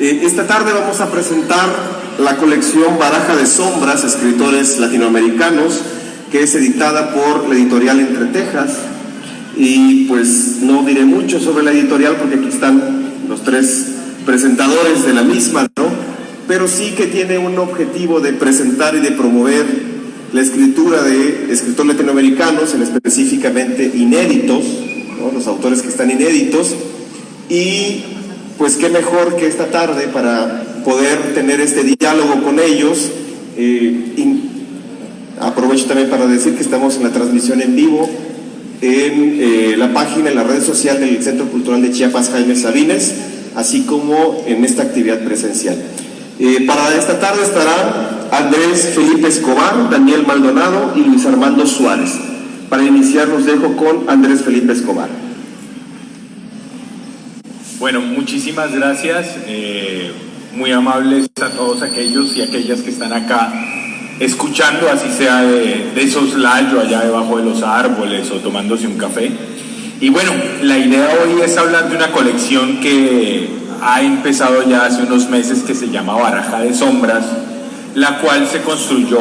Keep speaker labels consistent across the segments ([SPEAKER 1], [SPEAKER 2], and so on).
[SPEAKER 1] Esta tarde vamos a presentar la colección Baraja de Sombras, escritores latinoamericanos, que es editada por la editorial Entre Tejas. Y pues no diré mucho sobre la editorial porque aquí están los tres presentadores de la misma, ¿no? Pero sí que tiene un objetivo de presentar y de promover la escritura de escritores latinoamericanos, específicamente inéditos, ¿no? Los autores que están inéditos. Y pues qué mejor que esta tarde para poder tener este diálogo con ellos. Aprovecho también para decir que estamos en la transmisión en vivo en la página, en la red social del Centro Cultural de Chiapas Jaime Sabines, así como en esta actividad presencial. Para esta tarde estarán Andrés Felipe Escobar, Daniel Maldonado y Luis Armando Suárez. Para iniciar los dejo con Andrés Felipe Escobar.
[SPEAKER 2] Bueno, muchísimas gracias, muy amables a todos aquellos y aquellas que están acá escuchando, así sea de soslayo allá debajo de los árboles o tomándose un café. Y bueno, la idea hoy es hablar de una colección que ha empezado ya hace unos meses, que se llama Baraja de Sombras, la cual se construyó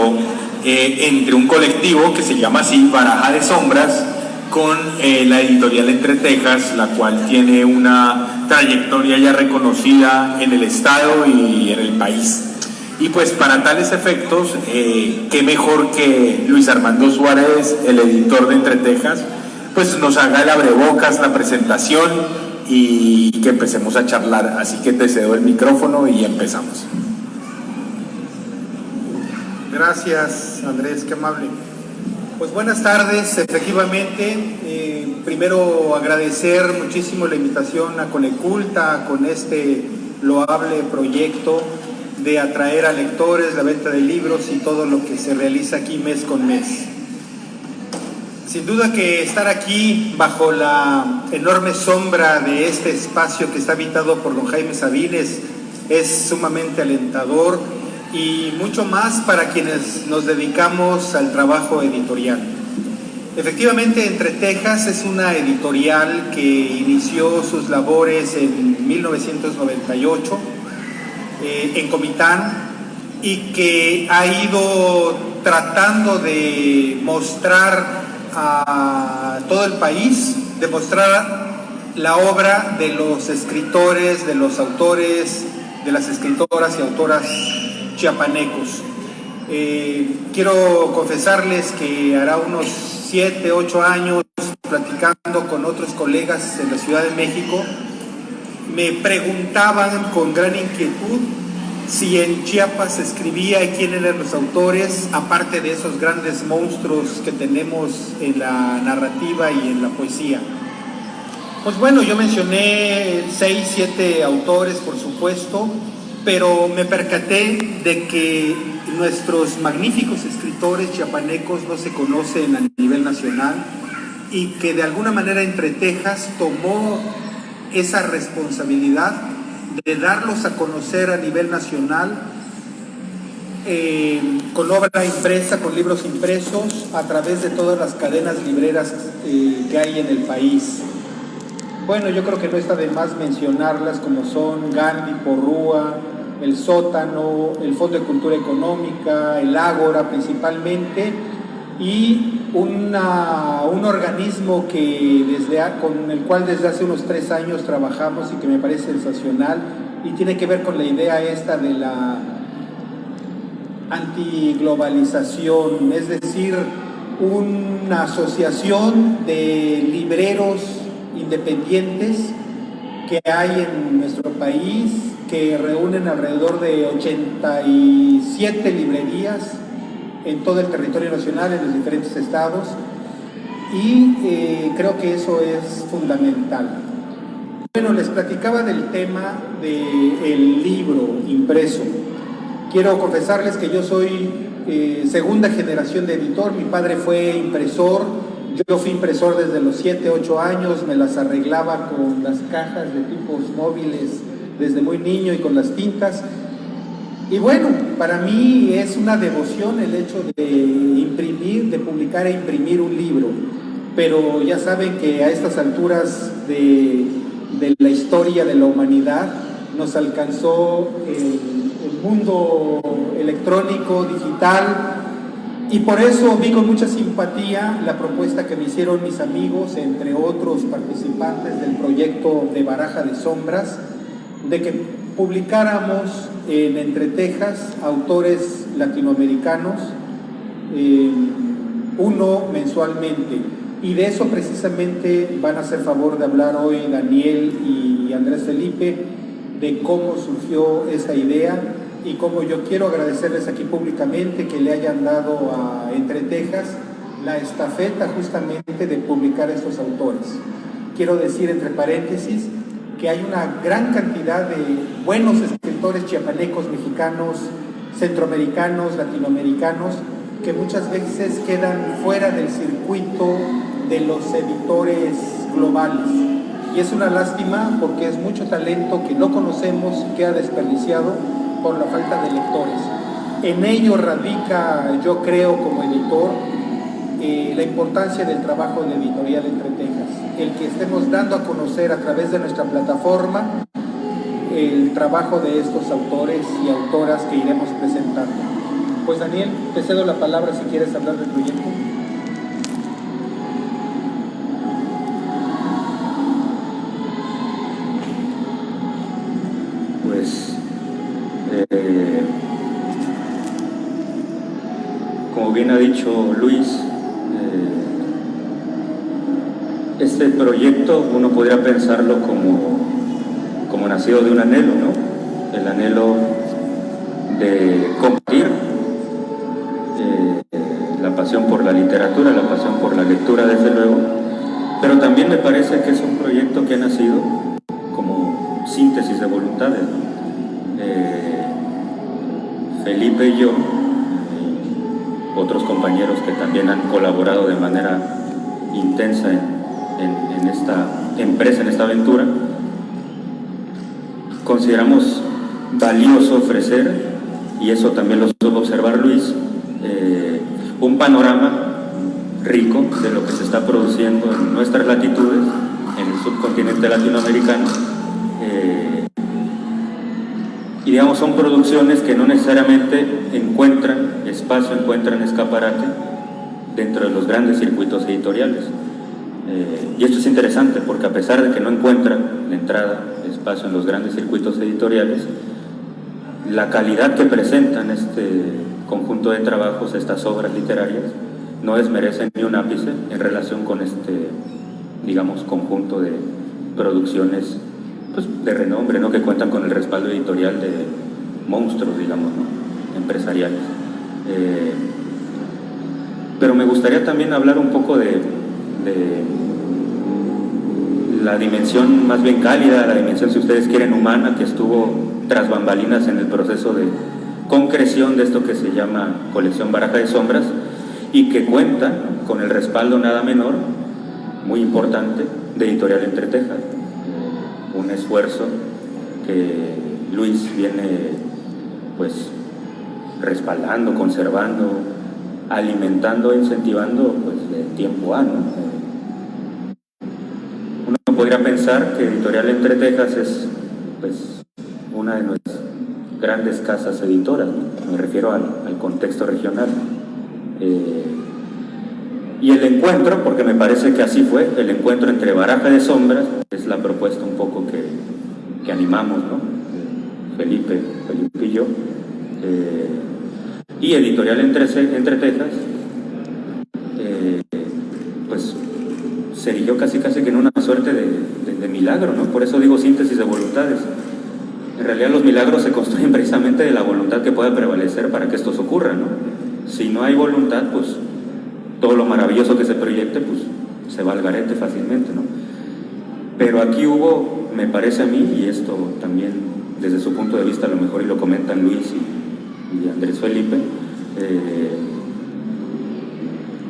[SPEAKER 2] entre un colectivo que se llama así, Baraja de Sombras, con la editorial Entre Tejas, la cual tiene una trayectoria ya reconocida en el estado y en el país. Y pues para tales efectos, qué mejor que Luis Armando Suárez, el editor de Entre Tejas, pues nos haga el abrebocas, la presentación y que empecemos a charlar. Así que te cedo el micrófono y empezamos.
[SPEAKER 3] Gracias, Andrés, qué amable. Pues buenas tardes, efectivamente. Primero agradecer muchísimo la invitación a Coneculta con este loable proyecto de atraer a lectores, la venta de libros y todo lo que se realiza aquí mes con mes. Sin duda que estar aquí bajo la enorme sombra de este espacio que está habitado por don Jaime Sabines es sumamente alentador y mucho más para quienes nos dedicamos al trabajo editorial. Efectivamente, Entre Tejas es una editorial que inició sus labores en 1998 en Comitán y que ha ido tratando de mostrar a todo el país, de mostrar la obra de los escritores, de los autores, de las escritoras y autoras chiapanecos. Quiero confesarles que hará unos 7, 8 años, platicando con otros colegas en la Ciudad de México, me preguntaban con gran inquietud si en Chiapas se escribía y quién eran los autores, aparte de esos grandes monstruos que tenemos en la narrativa y en la poesía. Pues bueno, yo mencioné 6, 7 autores, por supuesto, pero me percaté de que nuestros magníficos escritores chiapanecos no se conocen a nivel nacional y que de alguna manera Entre Tejas tomó esa responsabilidad de darlos a conocer a nivel nacional con obra impresa, con libros impresos a través de todas las cadenas libreras que hay en el país. Bueno, yo creo que no está de más mencionarlas, como son Gandhi, Porrúa, El Sótano, el Fondo de Cultura Económica, el Ágora principalmente, y un organismo con el cual desde hace unos 3 años trabajamos y que me parece sensacional y tiene que ver con la idea esta de la antiglobalización, es decir, una asociación de libreros independientes que hay en nuestro país, que reúnen alrededor de 87 librerías en todo el territorio nacional, en los diferentes estados, y creo que eso es fundamental. Bueno, les platicaba del tema del libro impreso. Quiero confesarles que yo soy segunda generación de editor. Mi padre fue impresor, yo fui impresor desde los 7, 8 años, me las arreglaba con las cajas de tipos móviles desde muy niño y con las tintas. Y bueno, para mí es una devoción el hecho de imprimir, de publicar e imprimir un libro. Pero ya saben que a estas alturas de la historia de la humanidad, nos alcanzó el mundo electrónico, digital, y por eso vi con mucha simpatía la propuesta que me hicieron mis amigos, entre otros participantes del proyecto de Baraja de Sombras, de que publicáramos en Entre Tejas autores latinoamericanos, uno mensualmente. Y de eso precisamente van a hacer favor de hablar hoy Daniel y Andrés Felipe, de cómo surgió esa idea y cómo yo quiero agradecerles aquí públicamente que le hayan dado a Entre Tejas la estafeta justamente de publicar estos autores. Quiero decir entre paréntesis que hay una gran cantidad de buenos escritores chiapanecos, mexicanos, centroamericanos, latinoamericanos, que muchas veces quedan fuera del circuito de los editores globales. Y es una lástima porque es mucho talento que no conocemos y queda desperdiciado por la falta de lectores. En ello radica, yo creo, como editor, la importancia del trabajo de Editorial Entre Tejas, el que estemos dando a conocer a través de nuestra plataforma el trabajo de estos autores y autoras que iremos presentando. Pues Daniel, te cedo la palabra si quieres hablar del proyecto.
[SPEAKER 4] Pues, como bien ha dicho Luis, este proyecto uno podría pensarlo como nacido de un anhelo, ¿no? El anhelo de compartir la pasión por la literatura, la pasión por la lectura, desde luego, pero también me parece que es un proyecto que ha nacido como síntesis de voluntades, ¿no? Felipe y yo, otros compañeros que también han colaborado de manera intensa en esta empresa, en esta aventura, consideramos valioso ofrecer, y eso también lo supo observar Luis, un panorama rico de lo que se está produciendo en nuestras latitudes, en el subcontinente latinoamericano, y digamos son producciones que no necesariamente encuentran espacio, encuentran escaparate dentro de los grandes circuitos editoriales. Y esto es interesante porque a pesar de que no encuentran de entrada espacio en los grandes circuitos editoriales, la calidad que presentan este conjunto de trabajos, estas obras literarias, no desmerecen ni un ápice en relación con este, digamos, conjunto de producciones, pues, de renombre, ¿no? Que cuentan con el respaldo editorial de monstruos, digamos, ¿no? Empresariales. Pero me gustaría también hablar un poco de la dimensión más bien cálida, la dimensión, si ustedes quieren, humana, que estuvo tras bambalinas en el proceso de concreción de esto que se llama Colección Baraja de Sombras, y que cuenta con el respaldo nada menor, muy importante, de Editorial Entre Tejas. Un esfuerzo que Luis viene pues respaldando, conservando, alimentando, incentivando pues de tiempo a, ¿no? Uno podría pensar que Editorial Entre Tejas es pues una de nuestras grandes casas editoras, ¿no? Me refiero al contexto regional. Y el encuentro, porque me parece que así fue, el encuentro entre Baraja de Sombras, es la propuesta un poco que animamos, ¿no? Felipe y yo, y Editorial Entre Tejas, pues se erigió casi que en una suerte de milagro, ¿no? Por eso digo síntesis de voluntades. En realidad los milagros se construyen precisamente de la voluntad que pueda prevalecer para que estos ocurran, ¿no? Si no hay voluntad, pues todo lo maravilloso que se proyecte, pues se va al garete fácilmente, ¿no? Pero aquí hubo, me parece a mí, y esto también desde su punto de vista a lo mejor y lo comentan Luis y Andrés Felipe,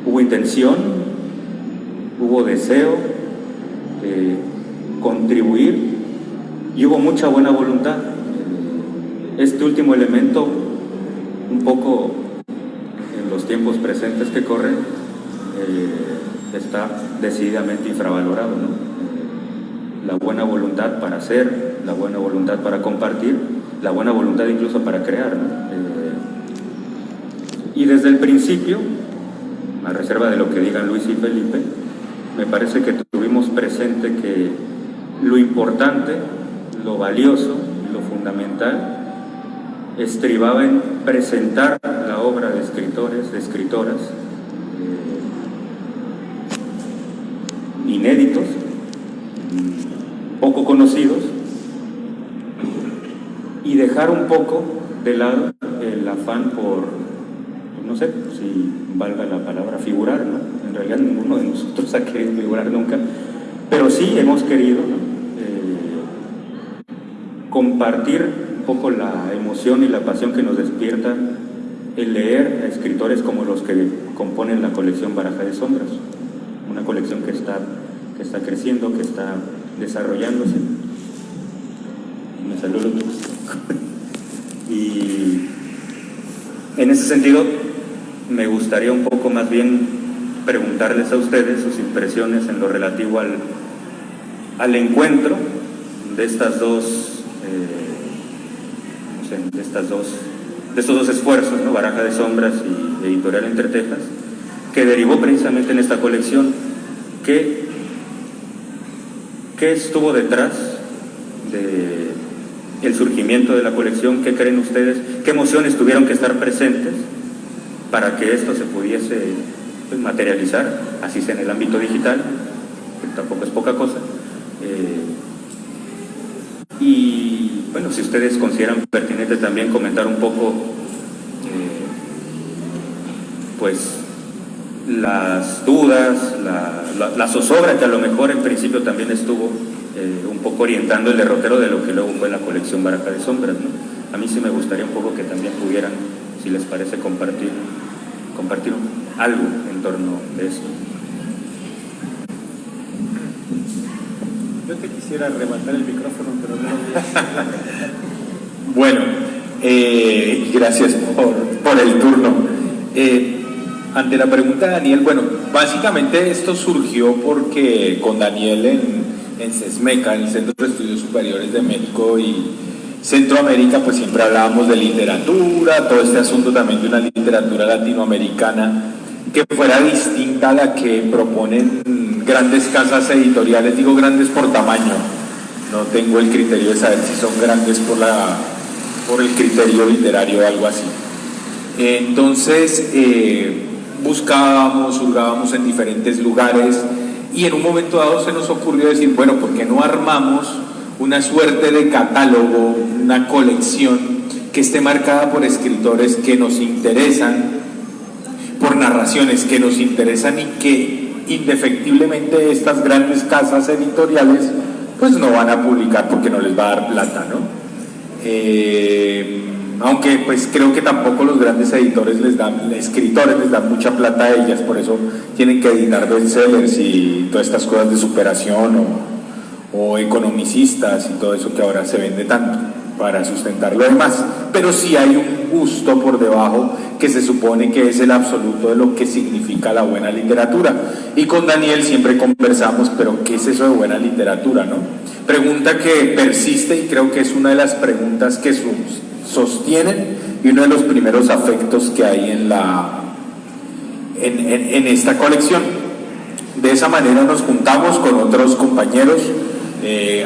[SPEAKER 4] hubo intención, hubo deseo de contribuir y hubo mucha buena voluntad. Este último elemento, un poco en los tiempos presentes que corren, está decididamente infravalorado, ¿no? la buena voluntad para hacer, la buena voluntad para compartir, la buena voluntad incluso para crear, ¿no? Y desde el principio, a reserva de lo que digan Luis y Felipe, me parece que tuvimos presente que lo importante, lo valioso, lo fundamental, estribaba en presentar la obra de escritores, de escritoras, inéditos, poco conocidos, y dejar un poco de lado el afán por, no sé si valga la palabra figurar, ¿no? En realidad ninguno de nosotros ha querido figurar nunca, pero sí hemos querido, ¿no? Compartir un poco la emoción y la pasión que nos despierta el leer a escritores como los que componen la colección Baraja de Sombras, una colección que está creciendo, que está desarrollándose. Me salió lo que y en ese sentido me gustaría un poco más bien preguntarles a ustedes sus impresiones en lo relativo al encuentro de estas dos de estos dos esfuerzos, ¿no? Baraja de Sombras y Editorial Entretejas, que derivó precisamente en esta colección. ¿Qué estuvo detrás del surgimiento de la colección? ¿Qué creen ustedes? ¿Qué emociones tuvieron que estar presentes para que esto se pudiese, pues, materializar, así sea en el ámbito digital, que tampoco es poca cosa? Y bueno, si ustedes consideran pertinente también comentar un poco pues las dudas, la zozobra que a lo mejor en principio también estuvo un poco orientando el derrotero de lo que luego fue la colección Baraja de Sombras, ¿no? A mí sí me gustaría un poco que también pudieran, si les parece, compartir algo en torno de esto.
[SPEAKER 3] Yo te quisiera arrebatar el micrófono, pero no.
[SPEAKER 2] Bueno, gracias por el turno. Ante la pregunta de Daniel, bueno, básicamente esto surgió porque con Daniel en CESMECA, en el Centro de Estudios Superiores de México y Centroamérica, pues siempre hablábamos de literatura, todo este asunto también de una literatura latinoamericana que fuera distinta a la que proponen grandes casas editoriales. Digo grandes por tamaño, no tengo el criterio de saber si son grandes por el criterio literario o algo así. Entonces buscábamos, hurgábamos en diferentes lugares y en un momento dado se nos ocurrió decir, bueno, ¿por qué no armamos una suerte de catálogo, una colección que esté marcada por escritores que nos interesan, por narraciones que nos interesan y que indefectiblemente estas grandes casas editoriales pues no van a publicar porque no les va a dar plata, ¿no? Aunque pues creo que tampoco los grandes escritores les dan mucha plata a ellas, por eso tienen que editar bestsellers y todas estas cosas de superación o economicistas y todo eso que ahora se vende tanto para sustentar lo demás. Pero sí hay un gusto por debajo que se supone que es el absoluto de lo que significa la buena literatura. Y con Daniel siempre conversamos, pero ¿qué es eso de buena literatura, no? Pregunta que persiste y creo que es una de las preguntas que sostienen y uno de los primeros afectos que hay en esta colección. De esa manera nos juntamos con otros compañeros,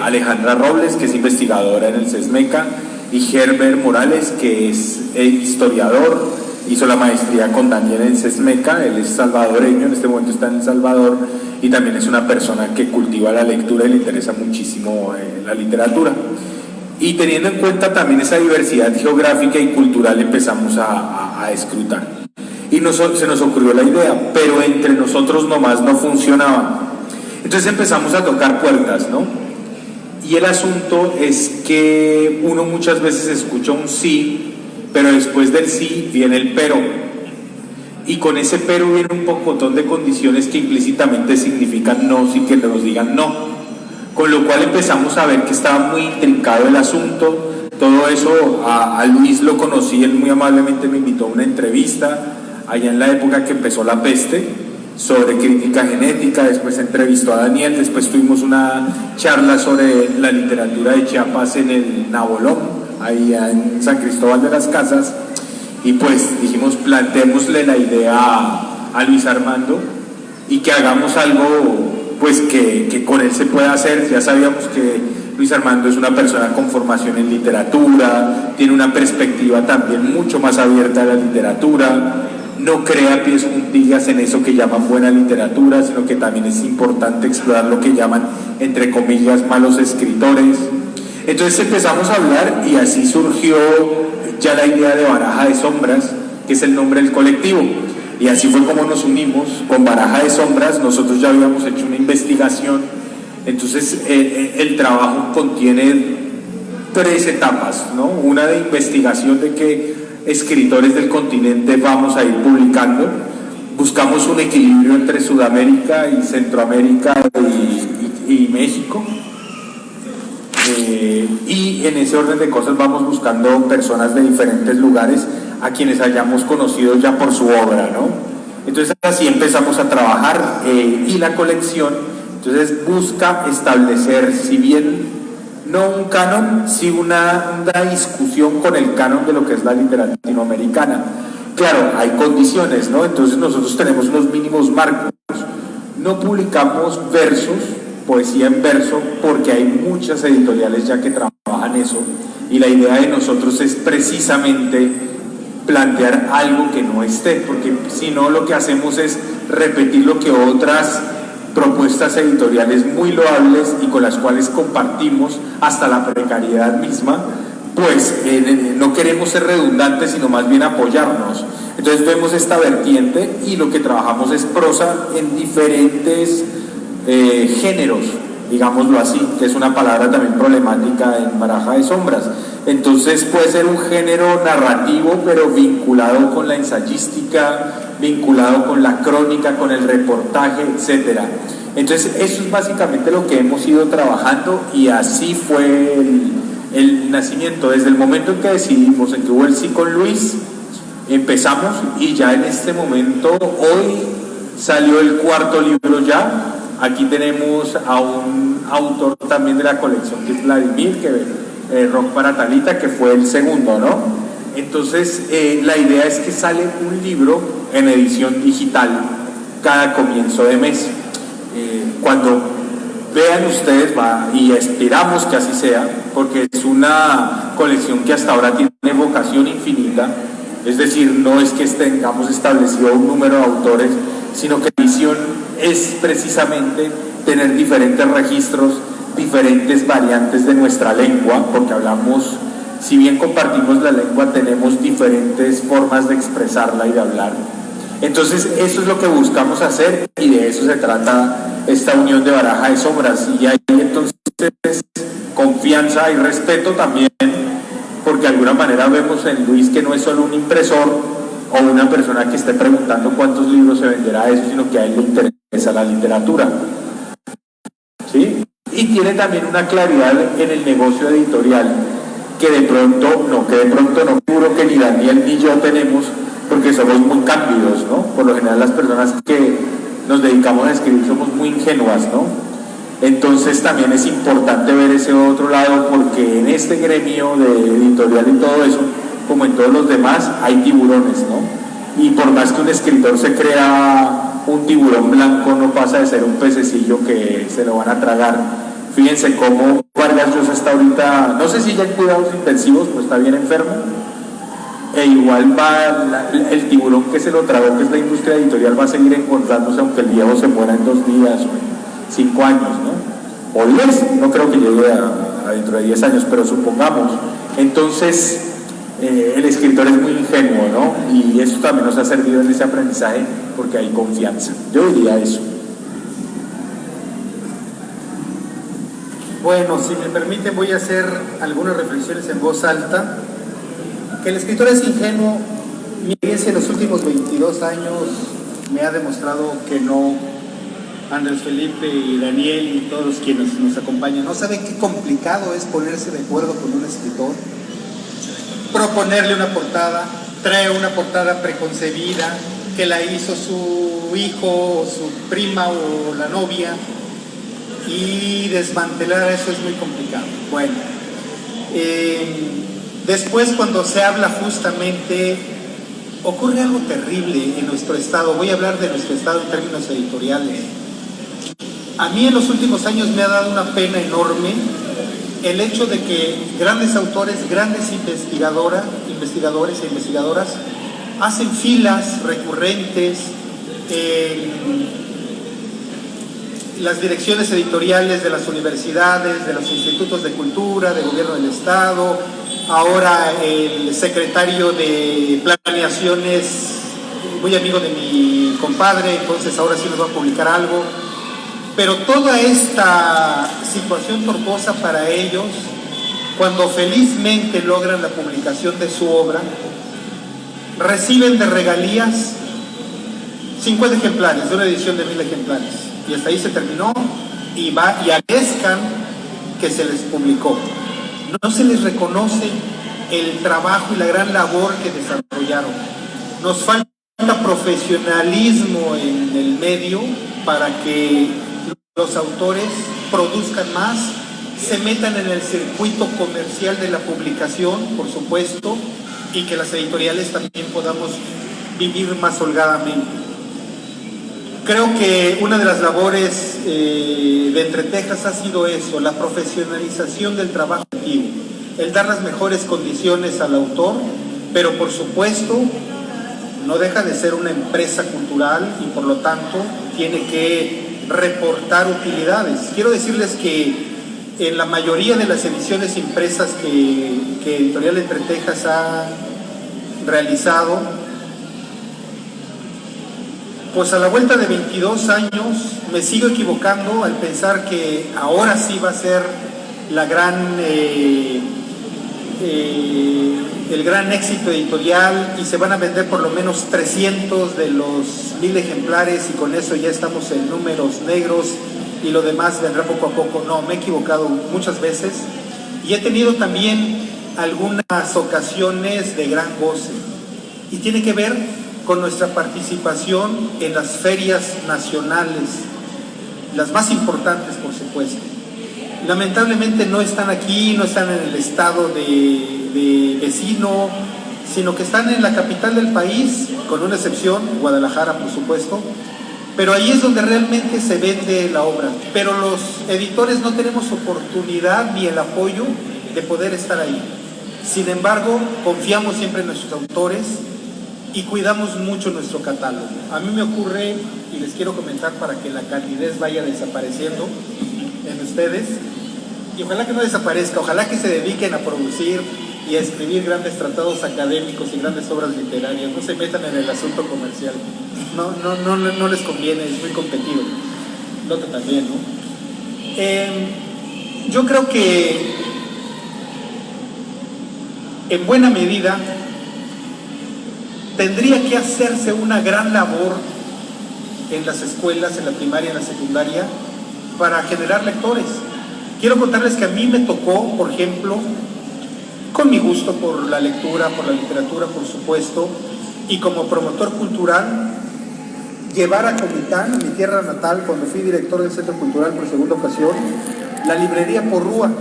[SPEAKER 2] Alejandra Robles, que es investigadora en el CESMECA, y Herbert Morales, que es historiador, hizo la maestría con Daniel en CESMECA, él es salvadoreño, en este momento está en El Salvador, y también es una persona que cultiva la lectura y le interesa muchísimo la literatura. Y teniendo en cuenta también esa diversidad geográfica y cultural empezamos a escrutar. Y se nos ocurrió la idea, pero entre nosotros nomás no funcionaba. Entonces empezamos a tocar puertas, ¿no? Y el asunto es que uno muchas veces escucha un sí, pero después del sí viene el pero. Y con ese pero viene un pocotón de condiciones que implícitamente significan no, sin que nos digan no. Con lo cual empezamos a ver que estaba muy intrincado el asunto. Todo eso a Luis lo conocí, él muy amablemente me invitó a una entrevista allá en la época que empezó la peste, sobre crítica genética, después entrevistó a Daniel, después tuvimos una charla sobre la literatura de Chiapas en el Nabolón, ahí en San Cristóbal de las Casas, y pues dijimos, plantémosle la idea a Luis Armando y que hagamos algo pues que con él se pueda hacer. Ya sabíamos que Luis Armando es una persona con formación en literatura, tiene una perspectiva también mucho más abierta a la literatura, no crea pies juntillas en eso que llaman buena literatura, sino que también es importante explorar lo que llaman, entre comillas, malos escritores. Entonces empezamos a hablar y así surgió ya la idea de Baraja de Sombras, que es el nombre del colectivo. Y así fue como nos unimos con Baraja de Sombras. Nosotros ya habíamos hecho una investigación, entonces el trabajo contiene 3 etapas, ¿no? Una de investigación de qué escritores del continente vamos a ir publicando. Buscamos un equilibrio entre Sudamérica y Centroamérica y México. Y en ese orden de cosas vamos buscando personas de diferentes lugares a quienes hayamos conocido ya por su obra, ¿no? Entonces así empezamos a trabajar y la colección entonces busca establecer, si bien no un canon, sí una discusión con el canon de lo que es la literatura latinoamericana. Claro, hay condiciones, ¿no? Entonces nosotros tenemos unos mínimos marcos. No publicamos versos, poesía en verso, porque hay muchas editoriales ya que trabajan eso, y la idea de nosotros es precisamente plantear algo que no esté, porque si no lo que hacemos es repetir lo que otras propuestas editoriales muy loables y con las cuales compartimos hasta la precariedad misma, pues no queremos ser redundantes, sino más bien apoyarnos. Entonces vemos esta vertiente y lo que trabajamos es prosa en diferentes géneros, digámoslo así, que es una palabra también problemática en Baraja de Sombras. Entonces puede ser un género narrativo, pero vinculado con la ensayística, vinculado con la crónica, con el reportaje, etcétera. Entonces eso es básicamente lo que hemos ido trabajando y así fue el nacimiento. Desde el momento en que decidimos, en que hubo el sí con Luis, empezamos y ya en este momento, hoy salió el 4º libro ya. Aquí tenemos a un autor también de la colección que es Vladimir, Rock para Talita, que fue el segundo, ¿no? Entonces la idea es que sale un libro en edición digital cada comienzo de mes. Cuando vean ustedes, y esperamos que así sea, porque es una colección que hasta ahora tiene vocación infinita, es decir, no es que tengamos establecido un número de autores, sino que la visión es precisamente tener diferentes registros, diferentes variantes de nuestra lengua, porque hablamos, si bien compartimos la lengua, tenemos diferentes formas de expresarla y de hablar. Entonces eso es lo que buscamos hacer y de eso se trata esta unión de Baraja de Sombras. Y hay entonces confianza y respeto también, porque de alguna manera vemos en Luis que no es solo un impresor o una persona que esté preguntando cuántos libros se venderá eso, sino que a él le interesa la literatura, ¿sí? Y tiene también una claridad en el negocio editorial que de pronto no seguro que ni Daniel ni yo tenemos, porque somos muy cándidos, ¿no? Por lo general las personas que nos dedicamos a escribir somos muy ingenuas, ¿no? Entonces también es importante ver ese otro lado, porque en este gremio de editorial y todo eso, como en todos los demás, hay tiburones, ¿no? Y por más que un escritor se crea un tiburón blanco, no pasa de ser un pececillo que se lo van a tragar. Fíjense cómo Vargas Llosa está ahorita, no sé si ya en cuidados intensivos, pues está bien enfermo, e igual va el tiburón que se lo tragó, que es la industria editorial, va a seguir encontrándose aunque el viejo se muera en 2 días o 5 años, ¿no? O 10, no creo que llegue a dentro de 10 años, pero supongamos. Entonces el escritor es muy ingenuo, ¿no? Y eso también nos ha servido en ese aprendizaje porque hay confianza. Yo diría eso.
[SPEAKER 3] Bueno, si me permiten, voy a hacer algunas reflexiones en voz alta. Que el escritor es ingenuo, mi experiencia en los últimos 22 años me ha demostrado que no. Andrés Felipe y Daniel y todos los quienes nos acompañan, ¿no saben qué complicado es ponerse de acuerdo con un escritor? Proponerle una portada, trae una portada preconcebida, que la hizo su su hijo o su prima o la novia, y desmantelar eso es muy complicado. Bueno, después cuando se habla justamente, ocurre algo terrible en nuestro estado. Voy a hablar de nuestro estado en términos editoriales. A mí en los últimos años me ha dado una pena enorme el hecho de que grandes autores, grandes investigadores e investigadoras hacen filas recurrentes en las direcciones editoriales de las universidades, de los institutos de cultura, del gobierno del estado. Ahora el secretario de planeaciones, muy amigo de mi compadre, entonces ahora sí nos va a publicar algo. Pero toda esta situación tortuosa para ellos, cuando felizmente logran la publicación de su obra, reciben de regalías 50 ejemplares de una edición de 1000 ejemplares. Y hasta ahí se terminó, y agradezcan que se les publicó. No se les reconoce el trabajo y la gran labor que desarrollaron. Nos falta profesionalismo en el medio para que los autores produzcan más, se metan en el circuito comercial de la publicación, por supuesto, y que las editoriales también podamos vivir más holgadamente. Creo que una de las labores de Entretejas ha sido eso, la profesionalización del trabajo creativo, el dar las mejores condiciones al autor, pero por supuesto no deja de ser una empresa cultural y por lo tanto tiene que reportar utilidades. Quiero decirles que en la mayoría de las ediciones impresas que Editorial Entretejas ha realizado, pues a la vuelta de 22 años me sigo equivocando al pensar que ahora sí va a ser la el gran éxito editorial y se van a vender por lo menos 300 de los 1000 ejemplares y con eso ya estamos en números negros y lo demás vendrá poco a poco. No, me he equivocado muchas veces y he tenido también algunas ocasiones de gran goce y tiene que ver con nuestra participación en las ferias nacionales, las más importantes por supuesto. Lamentablemente no están aquí, no están en el estado de vecino, sino que están en la capital del país, con una excepción, Guadalajara por supuesto, pero ahí es donde realmente se vende la obra. Pero los editores no tenemos oportunidad ni el apoyo de poder estar ahí. Sin embargo, confiamos siempre en nuestros autores y cuidamos mucho nuestro catálogo. A mí me ocurre, y les quiero comentar para que la candidez vaya desapareciendo en ustedes, y ojalá que no desaparezca, ojalá que se dediquen a producir y a escribir grandes tratados académicos y grandes obras literarias, no se metan en el asunto comercial, no les conviene, es muy competido, Lota también, ¿no? Yo creo que en buena medida tendría que hacerse una gran labor en las escuelas, en la primaria, en la secundaria, para generar lectores. Quiero contarles que a mí me tocó, por ejemplo, con mi gusto por la lectura, por la literatura, por supuesto, y como promotor cultural, llevar a Comitán, mi tierra natal, cuando fui director del Centro Cultural por segunda ocasión, la librería Porrúa.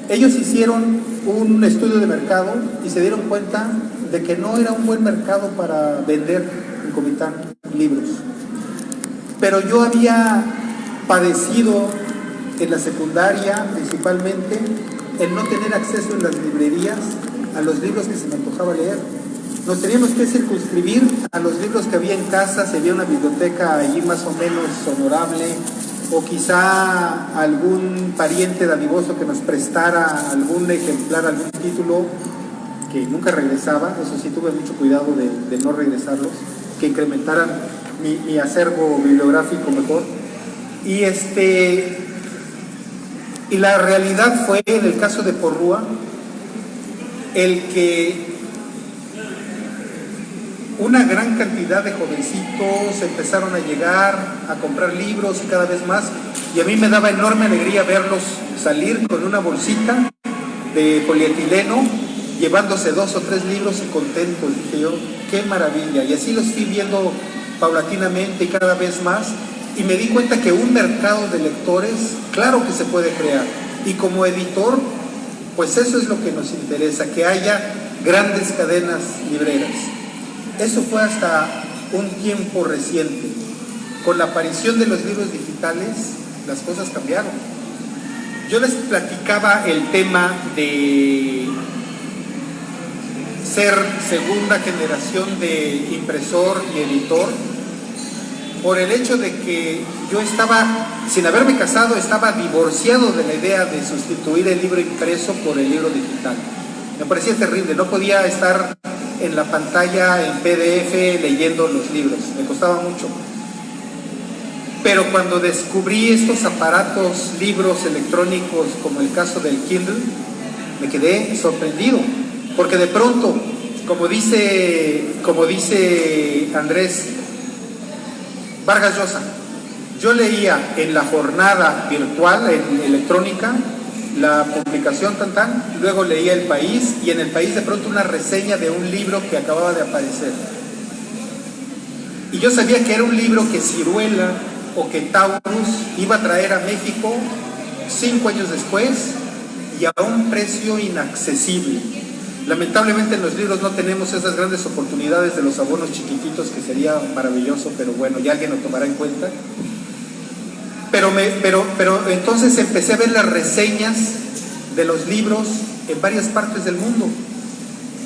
[SPEAKER 3] Ellos hicieron un estudio de mercado y se dieron cuenta de que no era un buen mercado para vender en Comitán libros. Pero yo había padecido en la secundaria principalmente el no tener acceso en las librerías a los libros que se me antojaba leer. Nos teníamos que circunscribir a los libros que había en casa, si había una biblioteca allí más o menos honorable, o quizá algún pariente dadivoso que nos prestara algún ejemplar, algún título que nunca regresaba. Eso sí, tuve mucho cuidado de no regresarlos, que incrementaran mi acervo bibliográfico mejor. Y la realidad fue, en el caso de Porrúa, el que una gran cantidad de jovencitos empezaron a llegar a comprar libros y cada vez más, y a mí me daba enorme alegría verlos salir con una bolsita de polietileno, llevándose 2 o 3 libros y contentos. Dije yo, qué maravilla, y así los fui viendo paulatinamente y cada vez más, y me di cuenta que un mercado de lectores, claro que se puede crear, y como editor, pues eso es lo que nos interesa, que haya grandes cadenas libreras. Eso fue hasta un tiempo reciente. Con la aparición de los libros digitales, las cosas cambiaron. Yo les platicaba el tema de ser segunda generación de impresor y editor, por el hecho de que yo estaba, sin haberme casado, estaba divorciado de la idea de sustituir el libro impreso por el libro digital. Me parecía terrible, no podía estar en la pantalla en PDF leyendo los libros, me costaba mucho. Pero cuando descubrí estos aparatos, libros electrónicos, como el caso del Kindle, me quedé sorprendido, porque de pronto, como dice Andrés Vargas Llosa, yo leía en la jornada virtual, en electrónica, la publicación luego leía El País, y en El País de pronto una reseña de un libro que acababa de aparecer. Y yo sabía que era un libro que Ciruela o que Taurus iba a traer a México 5 años después y a un precio inaccesible. Lamentablemente en los libros no tenemos esas grandes oportunidades de los abonos chiquititos, que sería maravilloso, pero bueno, ya alguien lo tomará en cuenta. Pero entonces empecé a ver las reseñas de los libros en varias partes del mundo,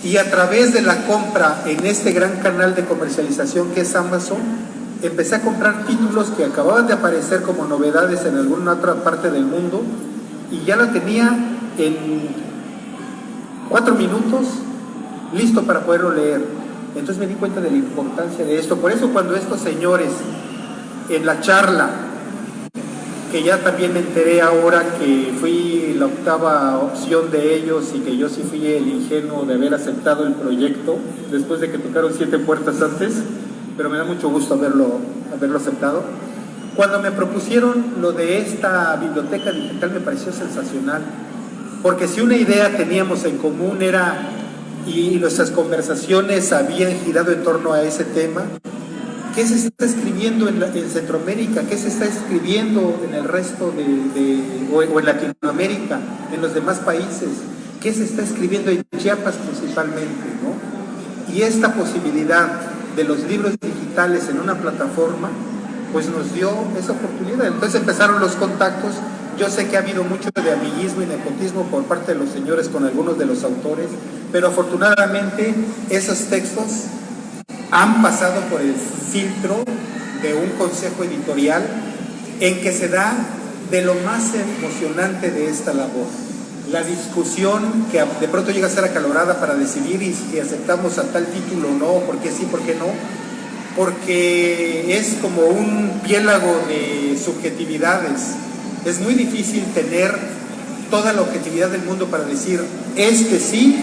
[SPEAKER 3] y a través de la compra en este gran canal de comercialización que es Amazon, empecé a comprar títulos que acababan de aparecer como novedades en alguna otra parte del mundo, y ya la tenía en 4 minutos listo para poderlo leer. Entonces me di cuenta de la importancia de esto. Por eso cuando estos señores en la charla, que ya también me enteré ahora que fui la 8ª opción de ellos y que yo sí fui el ingenuo de haber aceptado el proyecto después de que tocaron 7 puertas antes, pero me da mucho gusto haberlo aceptado. Cuando me propusieron lo de esta biblioteca digital me pareció sensacional, porque si una idea teníamos en común era, y nuestras conversaciones habían girado en torno a ese tema, ¿qué se está escribiendo en Centroamérica? ¿Qué se está escribiendo en el resto o en Latinoamérica, en los demás países? ¿Qué se está escribiendo en Chiapas principalmente, ¿no? Y esta posibilidad de los libros digitales en una plataforma, pues nos dio esa oportunidad. Entonces empezaron los contactos. Yo sé que ha habido mucho de amiguismo y nepotismo por parte de los señores con algunos de los autores, pero afortunadamente esos textos han pasado por el filtro de un consejo editorial en que se da de lo más emocionante de esta labor. La discusión que de pronto llega a ser acalorada para decidir si aceptamos a tal título o no, por qué sí, por qué no, porque es como un piélago de subjetividades. Es muy difícil tener toda la objetividad del mundo para decir este sí,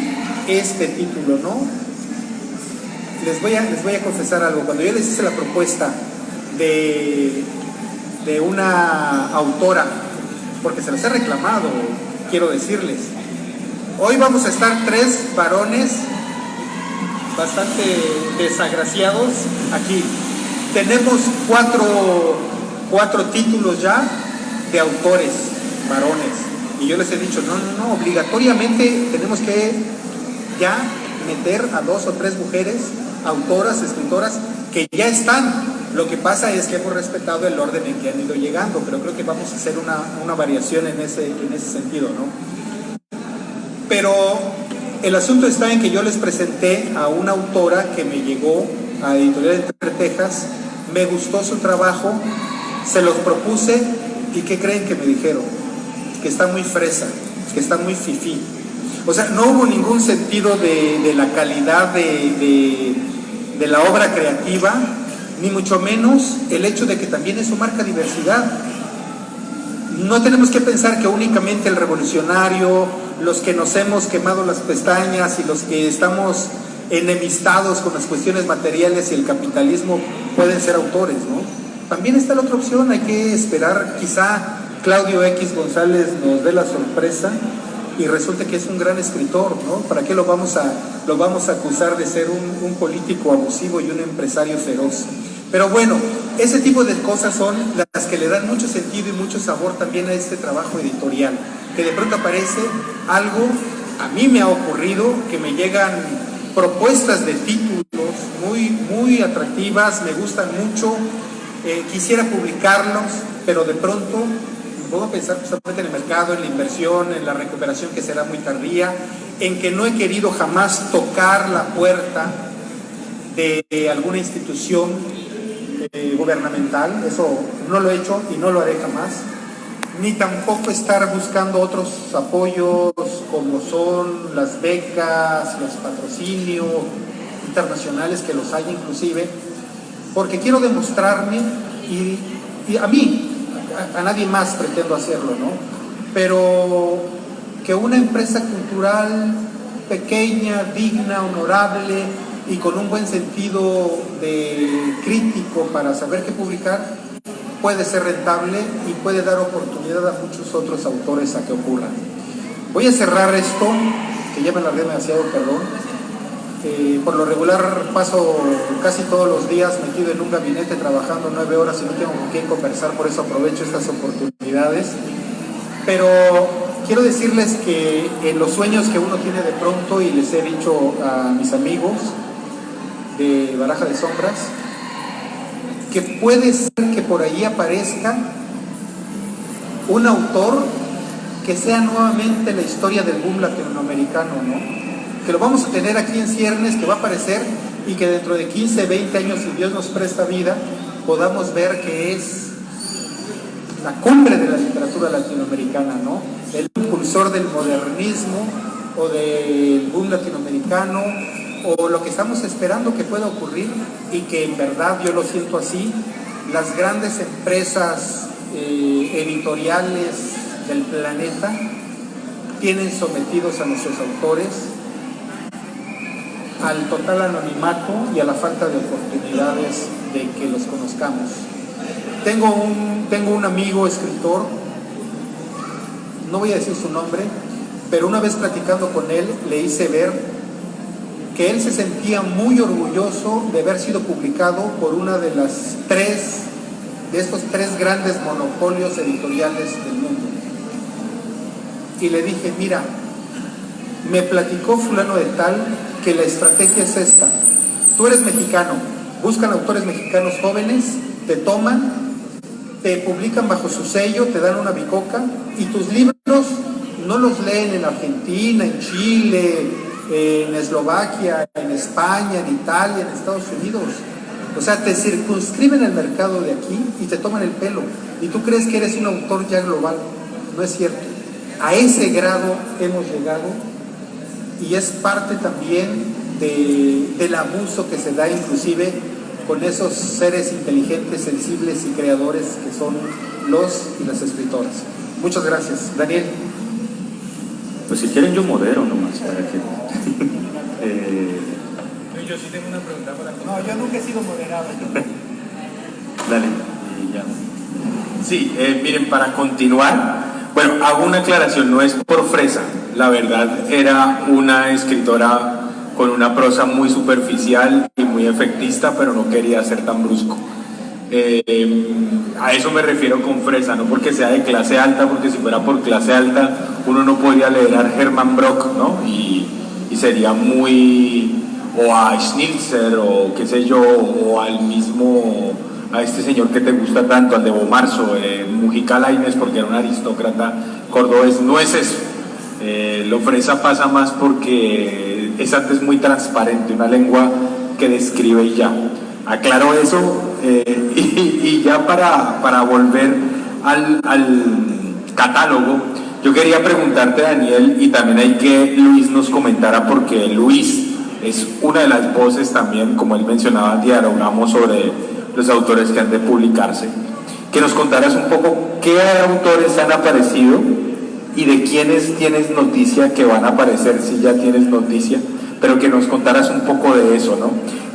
[SPEAKER 3] este título no. Les voy a confesar algo. Cuando yo les hice la propuesta de una autora, porque se las he reclamado, quiero decirles, hoy vamos a estar 3 varones bastante desagraciados aquí. Tenemos 4 títulos ya de autores varones, y yo les he dicho, no, obligatoriamente tenemos que ya meter a 2 o 3 mujeres autoras, escritoras, que ya están. Lo que pasa es que hemos respetado el orden en que han ido llegando, pero creo que vamos a hacer una variación en ese sentido, ¿no? Pero el asunto está en que yo les presenté a una autora que me llegó a Editorial Entre Tejas, me gustó su trabajo, se los propuse, y ¿qué creen que me dijeron? Que está muy fresa, que está muy fifí. O sea, no hubo ningún sentido de la calidad de la obra creativa, ni mucho menos el hecho de que también eso marca diversidad. No tenemos que pensar que únicamente el revolucionario, los que nos hemos quemado las pestañas y los que estamos enemistados con las cuestiones materiales y el capitalismo pueden ser autores, ¿no? También está la otra opción, hay que esperar, quizá Claudio X González nos dé la sorpresa y resulta que es un gran escritor, ¿no? ¿Para qué lo vamos a acusar de ser un político abusivo y un empresario feroz? Pero bueno, ese tipo de cosas son las que le dan mucho sentido y mucho sabor también a este trabajo editorial, que de pronto aparece algo. A mí me ha ocurrido que me llegan propuestas de títulos muy atractivas, me gustan mucho, quisiera publicarlos, pero de pronto me pongo a pensar justamente en el mercado, en la inversión, en la recuperación que será muy tardía, en que no he querido jamás tocar la puerta de alguna institución gubernamental, eso no lo he hecho y no lo haré jamás, ni tampoco estar buscando otros apoyos como son las becas, los patrocinios internacionales, que los hay inclusive, porque quiero demostrarme y a mí, a nadie más pretendo hacerlo, ¿no? Pero que una empresa cultural pequeña, digna, honorable y con un buen sentido de crítico para saber qué publicar, puede ser rentable y puede dar oportunidad a muchos otros autores a que ocurran. Voy a cerrar esto, que ya me alargué demasiado, perdón. Por lo regular paso casi todos los días metido en un gabinete trabajando 9 horas y no tengo con quién conversar, por eso aprovecho estas oportunidades. Pero quiero decirles que en los sueños que uno tiene de pronto, y les he dicho a mis amigos de Baraja de Sombras, que puede ser que por ahí aparezca un autor que sea nuevamente la historia del boom latinoamericano, ¿no? Que lo vamos a tener aquí en ciernes, que va a aparecer y que dentro de 15, 20 años, si Dios nos presta vida, podamos ver que es la cumbre de la literatura latinoamericana, ¿no? El impulsor del modernismo o del boom latinoamericano, o lo que estamos esperando que pueda ocurrir, y que en verdad yo lo siento así, las grandes empresas editoriales del planeta tienen sometidos a nuestros autores al total anonimato y a la falta de oportunidades de que los conozcamos. Tengo un amigo escritor, no voy a decir su nombre, pero una vez platicando con él le hice ver que él se sentía muy orgulloso de haber sido publicado por una de estos tres grandes monopolios editoriales del mundo. Y le dije, mira, me platicó fulano de tal que la estrategia es esta: tú eres mexicano, buscan autores mexicanos jóvenes, te toman, te publican bajo su sello, te dan una bicoca, y tus libros no los leen en Argentina, en Chile, en Eslovaquia, en España, en Italia, en Estados Unidos. O sea, te circunscriben el mercado de aquí y te toman el pelo, y tú crees que eres un autor ya global. No es cierto. A ese grado hemos llegado, y es parte también del abuso que se da inclusive con esos seres inteligentes, sensibles y creadores que son los y las escritoras. Muchas gracias. Daniel.
[SPEAKER 4] Pues si quieren yo modero nomás para que...
[SPEAKER 2] Yo sí tengo una pregunta para ti.
[SPEAKER 3] No, yo nunca he sido moderado.
[SPEAKER 4] Dale, y ya.
[SPEAKER 2] Sí, miren, para continuar, bueno, hago una aclaración, no es por fresa, la verdad era una escritora con una prosa muy superficial y muy efectista, pero no quería ser tan brusco. A eso me refiero con fresa, no porque sea de clase alta, porque si fuera por clase alta uno no podría leer a Hermann Brock, ¿no? Y sería muy... o a Schnitzer, o qué sé yo, o al mismo... a este señor que te gusta tanto, al de Bomarzo, Mujica Lainez, porque era un aristócrata cordobés. No es eso. Lo fresa pasa más porque es antes muy transparente, una lengua que describe y ya. Aclaro eso, y ya para volver al catálogo, yo quería preguntarte, Daniel, y también hay que Luis nos comentara, porque Luis es una de las voces también, como él mencionaba, dialogamos sobre los autores que han de publicarse, que nos contaras un poco qué autores han aparecido y de quiénes tienes noticia que van a aparecer, si ya tienes noticia, pero que nos contaras un poco de eso, ¿no?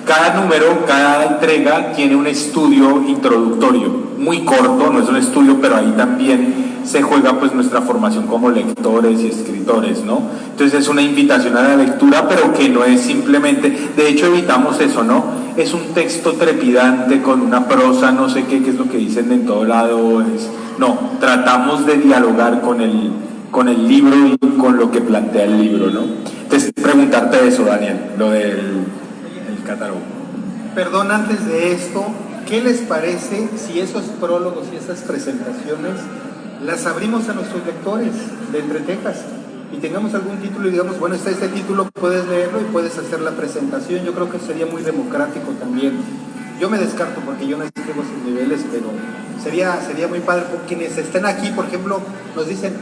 [SPEAKER 2] Cada número, cada entrega tiene un estudio introductorio, muy corto, no es un estudio, pero ahí también se juega pues nuestra formación como lectores y escritores, ¿no? Entonces es una invitación a la lectura, pero que no es simplemente, de hecho evitamos eso, ¿no? es un texto trepidante con una prosa, no sé qué, que es lo que dicen en todo lado. No, tratamos de dialogar con el libro y con lo que plantea el libro, ¿no? Entonces, preguntarte eso, Daniel, lo del el catálogo.
[SPEAKER 3] Perdón, antes de esto, ¿qué les parece si esos prólogos y esas presentaciones las abrimos a nuestros lectores de Entre Tejas y tengamos algún título y digamos, bueno, está este título, puedes leerlo y puedes hacer la presentación? Yo creo que sería muy democrático también. Yo me descarto porque yo no escribo esos niveles, pero sería muy padre. Por quienes estén aquí, por ejemplo, nos dicen,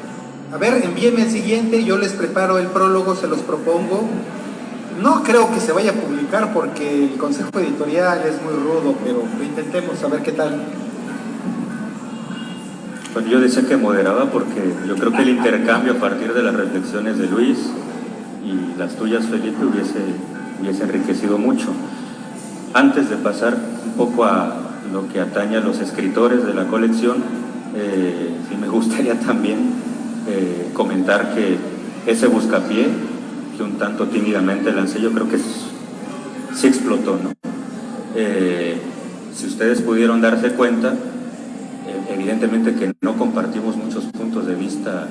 [SPEAKER 3] a ver, envíenme el siguiente, yo les preparo el prólogo, se los propongo. No creo que se vaya a publicar porque el consejo editorial es muy rudo, pero lo intentemos, a ver qué tal.
[SPEAKER 4] Bueno, yo decía que moderaba porque yo creo que el intercambio a partir de las reflexiones de Luis y las tuyas, Felipe, hubiese enriquecido mucho. Antes de pasar un poco a lo que atañe a los escritores de la colección, sí me gustaría también comentar que ese buscapié que un tanto tímidamente lancé, yo creo que sí explotó, ¿no? Si ustedes pudieron darse cuenta, evidentemente que no compartimos muchos puntos de vista,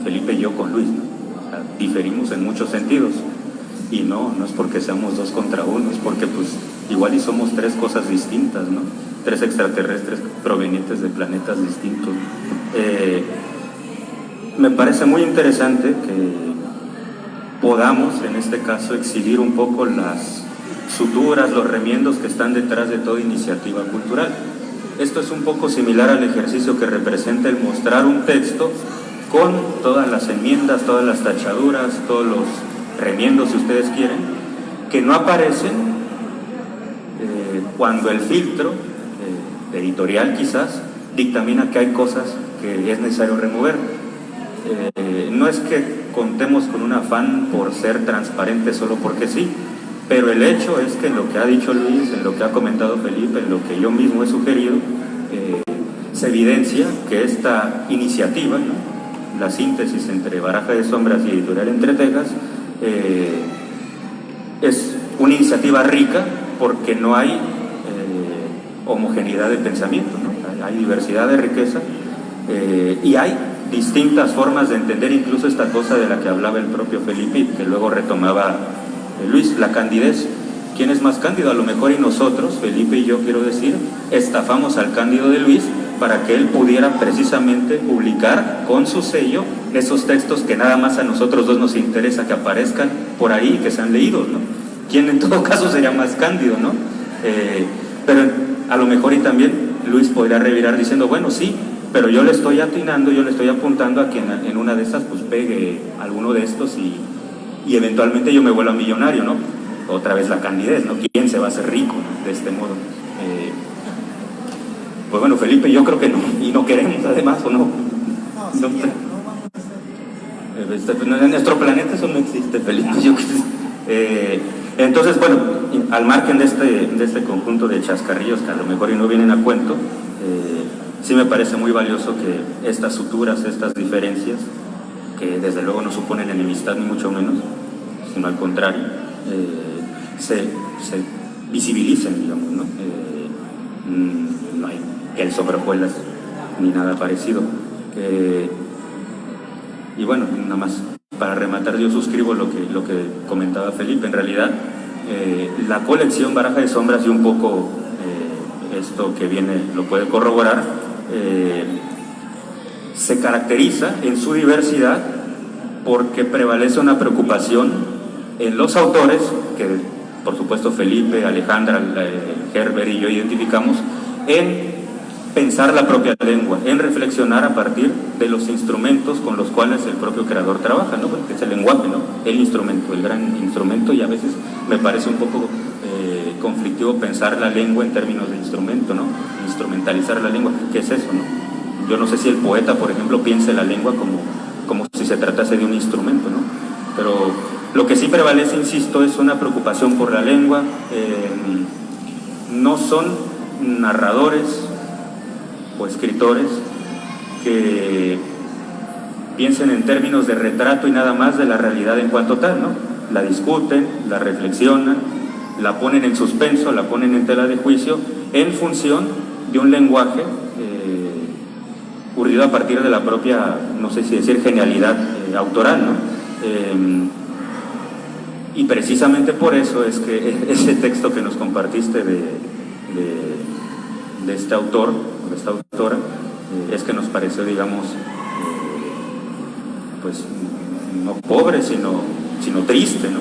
[SPEAKER 4] Felipe y yo, con Luis, ¿no? O sea, diferimos en muchos sentidos, y no es porque seamos 2 contra 1, es porque pues igual y somos 3 cosas distintas, ¿no? 3 extraterrestres provenientes de planetas distintos. Me parece muy interesante que podamos, en este caso, exhibir un poco las suturas, los remiendos que están detrás de toda iniciativa cultural. Esto es un poco similar al ejercicio que representa el mostrar un texto con todas las enmiendas, todas las tachaduras, todos los remiendos, si ustedes quieren, que no aparecen cuando el filtro editorial quizás dictamina que hay cosas que es necesario remover. No es que contemos con un afán por ser transparentes solo porque sí, pero el hecho es que en lo que ha dicho Luis, en lo que ha comentado Felipe, en lo que yo mismo he sugerido, se evidencia que esta iniciativa, ¿no?, la síntesis entre Baraja de Sombras y Editorial Entre Tejas, es una iniciativa rica porque no hay homogeneidad de pensamiento, ¿no? Hay diversidad de riqueza y hay distintas formas de entender incluso esta cosa de la que hablaba el propio Felipe y que luego retomaba Luis, la candidez. ¿Quién es más cándido? A lo mejor, y nosotros, Felipe y yo, quiero decir, estafamos al cándido de Luis para que él pudiera precisamente publicar con su sello esos textos que nada más a nosotros 2 nos interesa que aparezcan por ahí y que sean leídos, ¿no? ¿Quién en todo caso sería más cándido, no? Pero a lo mejor y también Luis podría revirar diciendo, bueno, sí, pero yo le estoy atinando, yo le estoy apuntando a que en una de esas pues pegue alguno de estos y eventualmente yo me vuelva millonario, ¿no? Otra vez la candidez, ¿no? ¿Quién se va a hacer rico de este modo? Pues bueno, Felipe, yo creo que no, y no queremos además, ¿o no? En nuestro planeta eso no existe, Felipe. Entonces, bueno, al margen de este conjunto de chascarrillos que a lo mejor y no vienen a cuento, sí me parece muy valioso que estas suturas, estas diferencias, que desde luego no suponen enemistad ni mucho menos, sino al contrario, se visibilicen, digamos, ¿no? No hay el sobre hojuelas ni nada parecido. Y bueno, nada más para rematar, yo suscribo lo que comentaba Felipe. En realidad, la colección Baraja de Sombras, y un poco esto que viene lo puede corroborar, se caracteriza en su diversidad porque prevalece una preocupación en los autores, que por supuesto Felipe, Alejandra, Herbert y yo identificamos, en pensar la propia lengua, en reflexionar a partir de los instrumentos con los cuales el propio creador trabaja, ¿no? Porque es el lenguaje, ¿no? El instrumento, el gran instrumento, y a veces me parece un poco conflictivo pensar la lengua en términos de instrumento, ¿no? Instrumentalizar la lengua, ¿qué es eso, no? Yo no sé si el poeta, por ejemplo, piense la lengua como si se tratase de un instrumento, ¿no? Pero lo que sí prevalece, insisto, es una preocupación por la lengua. No son narradores o escritores que piensen en términos de retrato y nada más de la realidad en cuanto tal, ¿no? La discuten, la reflexionan, la ponen en suspenso, la ponen en tela de juicio en función de un lenguaje urdido a partir de la propia, no sé si decir genialidad autoral, ¿no? Y precisamente por eso es que ese texto que nos compartiste de este autor, de esta autora, es que nos pareció, digamos, pues no pobre, sino triste, ¿no?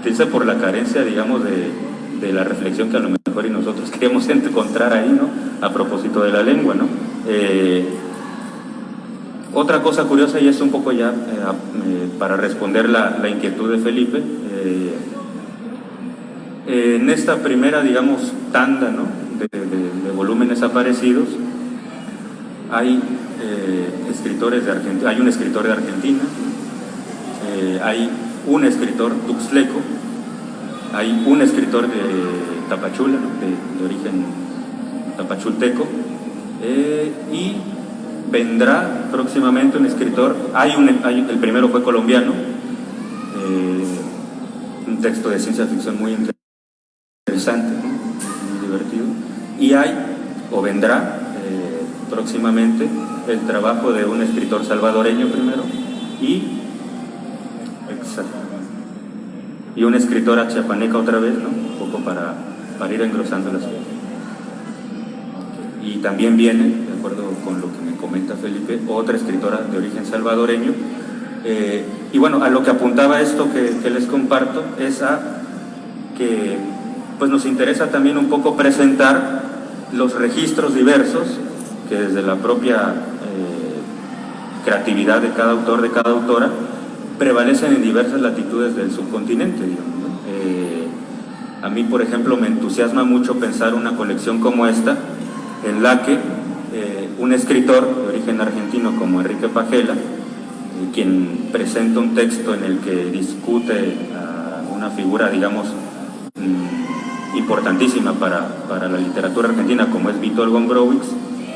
[SPEAKER 4] Triste por la carencia, digamos, de la reflexión que a lo mejor y nosotros queríamos encontrar ahí, ¿no? A propósito de la lengua, ¿no? Otra cosa curiosa, y es un poco ya para responder la inquietud de Felipe, en esta primera, digamos, tanda, ¿no? de volúmenes aparecidos, hay escritores de Argentina, hay un escritor de Argentina, hay un escritor tuxtleco, hay un escritor de Tapachula, ¿no? de origen tapachulteco, y vendrá próximamente un escritor, el primero fue colombiano, un texto de ciencia ficción muy interesante, ¿no? Muy divertido, y vendrá próximamente el trabajo de un escritor salvadoreño primero y una escritora chiapaneca otra vez, ¿no? Un poco para ir engrosando las cosas. Y también viene, de acuerdo con lo que me comenta Felipe, otra escritora de origen salvadoreño. Y bueno, a lo que apuntaba esto que les comparto es a que pues nos interesa también un poco presentar los registros diversos que desde la propia creatividad de cada autor, de cada autora, prevalecen en diversas latitudes del subcontinente, digamos, ¿no? A mí, por ejemplo, me entusiasma mucho pensar una colección como esta, en la que un escritor de origen argentino como Enrique Pagela, quien presenta un texto en el que discute a una figura, digamos, importantísima para la literatura argentina, como es Witold Gombrowicz,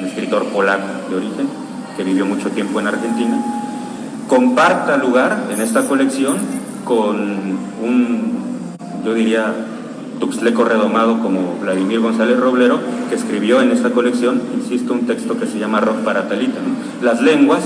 [SPEAKER 4] un escritor polaco de origen, que vivió mucho tiempo en Argentina, comparta lugar en esta colección con yo diría, tuxtleco redomado como Vladimir González Roblero, que escribió en esta colección, insisto, un texto que se llama Rock para Talita, ¿no? Las lenguas,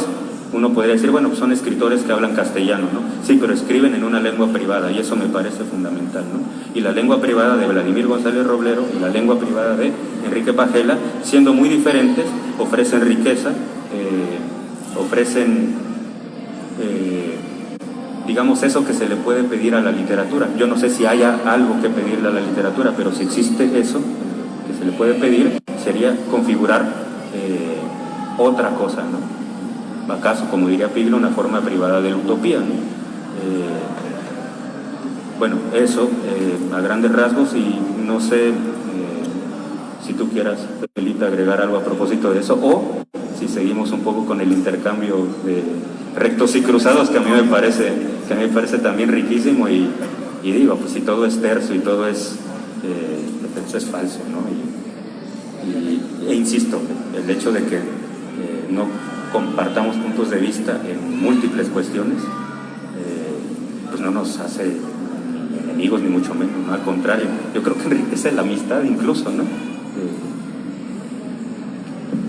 [SPEAKER 4] uno podría decir, bueno, pues son escritores que hablan castellano, ¿no? Sí, pero escriben en una lengua privada, y eso me parece fundamental, ¿no? Y la lengua privada de Vladimir González Roblero y la lengua privada de Enrique Pagela, siendo muy diferentes, ofrecen riqueza, ofrecen digamos, eso que se le puede pedir a la literatura. Yo no sé si haya algo que pedirle a la literatura, pero si existe eso que se le puede pedir, sería configurar otra cosa, ¿no? ¿Acaso, como diría Piglo, una forma privada de la utopía, ¿no? Bueno, eso a grandes rasgos, y no sé si tú quieras, Felipe, agregar algo a propósito de eso, o si seguimos un poco con el intercambio de rectos y cruzados, que a mí me parece también riquísimo, y digo, pues si todo es terso y todo es falso, ¿no? E insisto, el hecho de que no compartamos puntos de vista en múltiples cuestiones, pues no nos hace enemigos ni mucho menos, ¿no? Al contrario, yo creo que enriquece la amistad incluso, ¿no?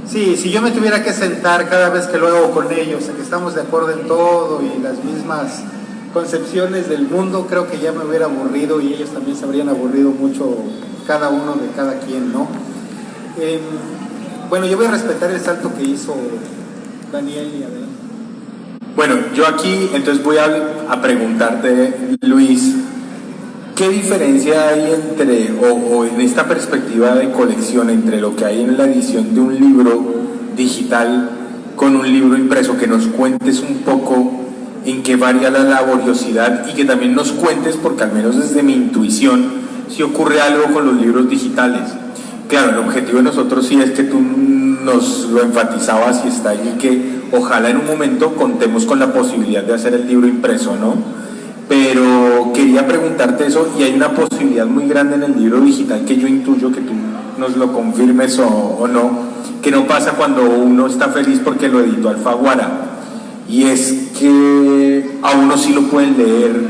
[SPEAKER 3] Sí, si yo me tuviera que sentar cada vez que lo hago con ellos, en que estamos de acuerdo en todo y las mismas concepciones del mundo, creo que ya me hubiera aburrido, y ellos también se habrían aburrido mucho, cada uno de cada quien, ¿no? Bueno, yo voy a respetar el salto que hizo Daniel y Adela.
[SPEAKER 2] Bueno, yo aquí entonces voy a preguntarte, Luis, ¿qué diferencia hay entre, o en esta perspectiva de colección, entre lo que hay en la edición de un libro digital con un libro impreso? Que nos cuentes un poco en qué varía la laboriosidad, y que también nos cuentes, porque al menos desde mi intuición, si ocurre algo con los libros digitales. Claro, el objetivo de nosotros sí es que tú nos lo enfatizabas y está allí, que ojalá en un momento contemos con la posibilidad de hacer el libro impreso, ¿no? Pero quería preguntarte eso, y hay una posibilidad muy grande en el libro digital que yo intuyo que tú nos lo confirmes o no, que no pasa cuando uno está feliz porque lo editó Alfaguara, y es que a uno sí lo pueden leer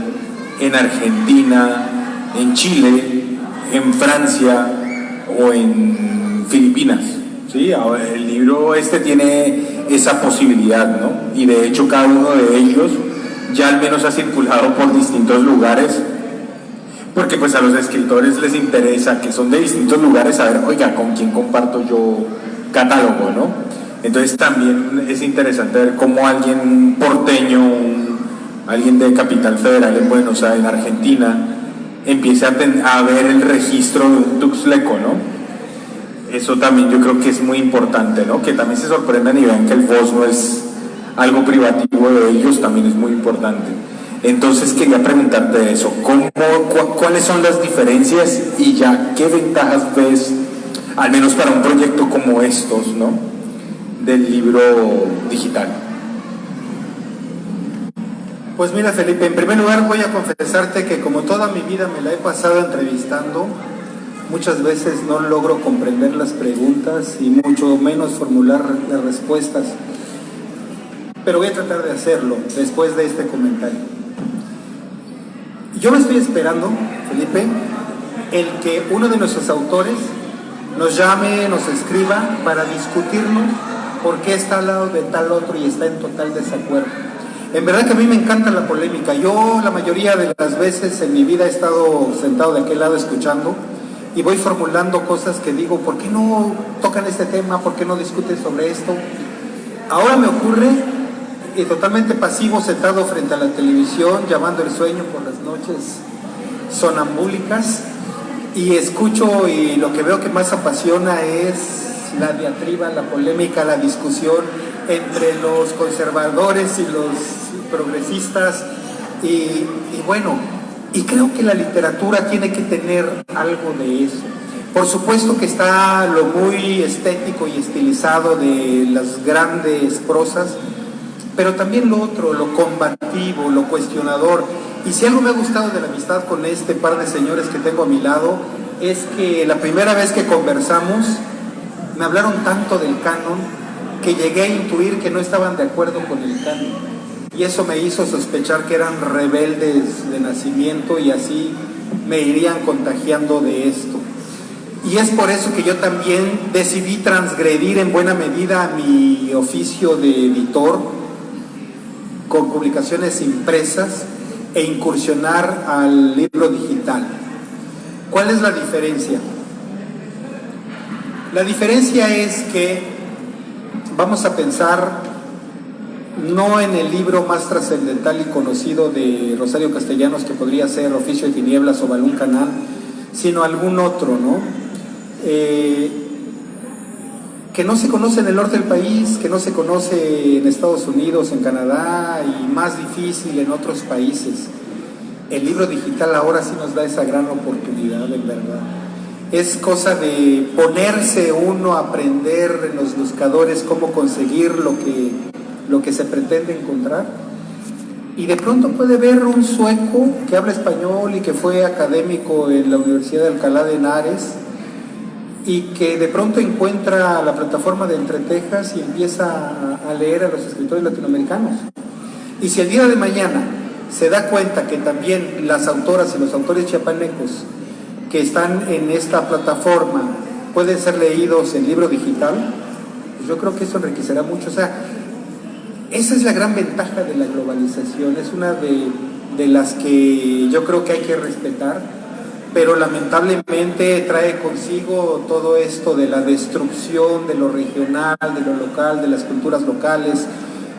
[SPEAKER 2] en Argentina, en Chile, en Francia o en Filipinas, ¿sí? El libro tiene esa posibilidad, ¿no? Y de hecho cada uno de ellos ya al menos ha circulado por distintos lugares, porque pues a los escritores les interesa, que son de distintos lugares, saber, oiga, ¿con quién comparto yo catálogo, no? Entonces también es interesante ver cómo alguien porteño, alguien de Capital Federal en Buenos Aires, en Argentina, empieza a ver el registro de un tuxleco, ¿no? Eso también yo creo que es muy importante, ¿no? Que también se sorprendan y vean que el voz no es algo privativo de ellos, también es muy importante. Entonces quería preguntarte eso, ¿cuáles son las diferencias y ya qué ventajas ves, al menos para un proyecto como estos, ¿no? Del libro digital?
[SPEAKER 3] Pues mira, Felipe, en primer lugar voy a confesarte que como toda mi vida me la he pasado entrevistando, muchas veces no logro comprender las preguntas y mucho menos formular las respuestas. Pero voy a tratar de hacerlo después de este comentario. Yo me estoy esperando, Felipe, el que uno de nuestros autores nos llame, nos escriba para discutirnos por qué está al lado de tal otro y está en total desacuerdo. En verdad que a mí me encanta la polémica. Yo la mayoría de las veces en mi vida he estado sentado de aquel lado escuchando y voy formulando cosas que digo, ¿por qué no tocan este tema? ¿Por qué no discuten sobre esto? Ahora me ocurre totalmente pasivo, sentado frente a la televisión, llamando el sueño por las noches sonambúlicas, y escucho, y lo que veo que más apasiona es la diatriba, la polémica, la discusión entre los conservadores y los progresistas, y bueno, y creo que la literatura tiene que tener algo de eso. Por supuesto que está lo muy estético y estilizado de las grandes prosas, pero también lo otro, lo combativo, lo cuestionador. Y si algo me ha gustado de la amistad con este par de señores que tengo a mi lado, es que la primera vez que conversamos, me hablaron tanto del canon, que llegué a intuir que no estaban de acuerdo con el canon. Y eso me hizo sospechar que eran rebeldes de nacimiento y así me irían contagiando de esto. Y es por eso que yo también decidí transgredir en buena medida mi oficio de editor, con publicaciones impresas, e incursionar al libro digital. ¿Cuál es la diferencia? La diferencia es que vamos a pensar no en el libro más trascendental y conocido de Rosario Castellanos, que podría ser Oficio de Tinieblas o Balún Canal, sino algún otro, ¿no? Que no se conoce en el norte del país, que no se conoce en Estados Unidos, en Canadá, y más difícil en otros países. El libro digital ahora sí nos da esa gran oportunidad, en verdad. Es cosa de ponerse uno a aprender en los buscadores cómo conseguir lo que se pretende encontrar. Y de pronto puede ver un sueco que habla español y que fue académico en la Universidad de Alcalá de Henares, y que de pronto encuentra la plataforma de Entretexas y empieza a leer a los escritores latinoamericanos. Y si el día de mañana se da cuenta que también las autoras y los autores chiapanecos que están en esta plataforma pueden ser leídos en libro digital, pues yo creo que eso enriquecerá mucho. O sea, esa es la gran ventaja de la globalización, es una de las que yo creo que hay que respetar, pero lamentablemente trae consigo todo esto de la destrucción de lo regional, de lo local, de las culturas locales,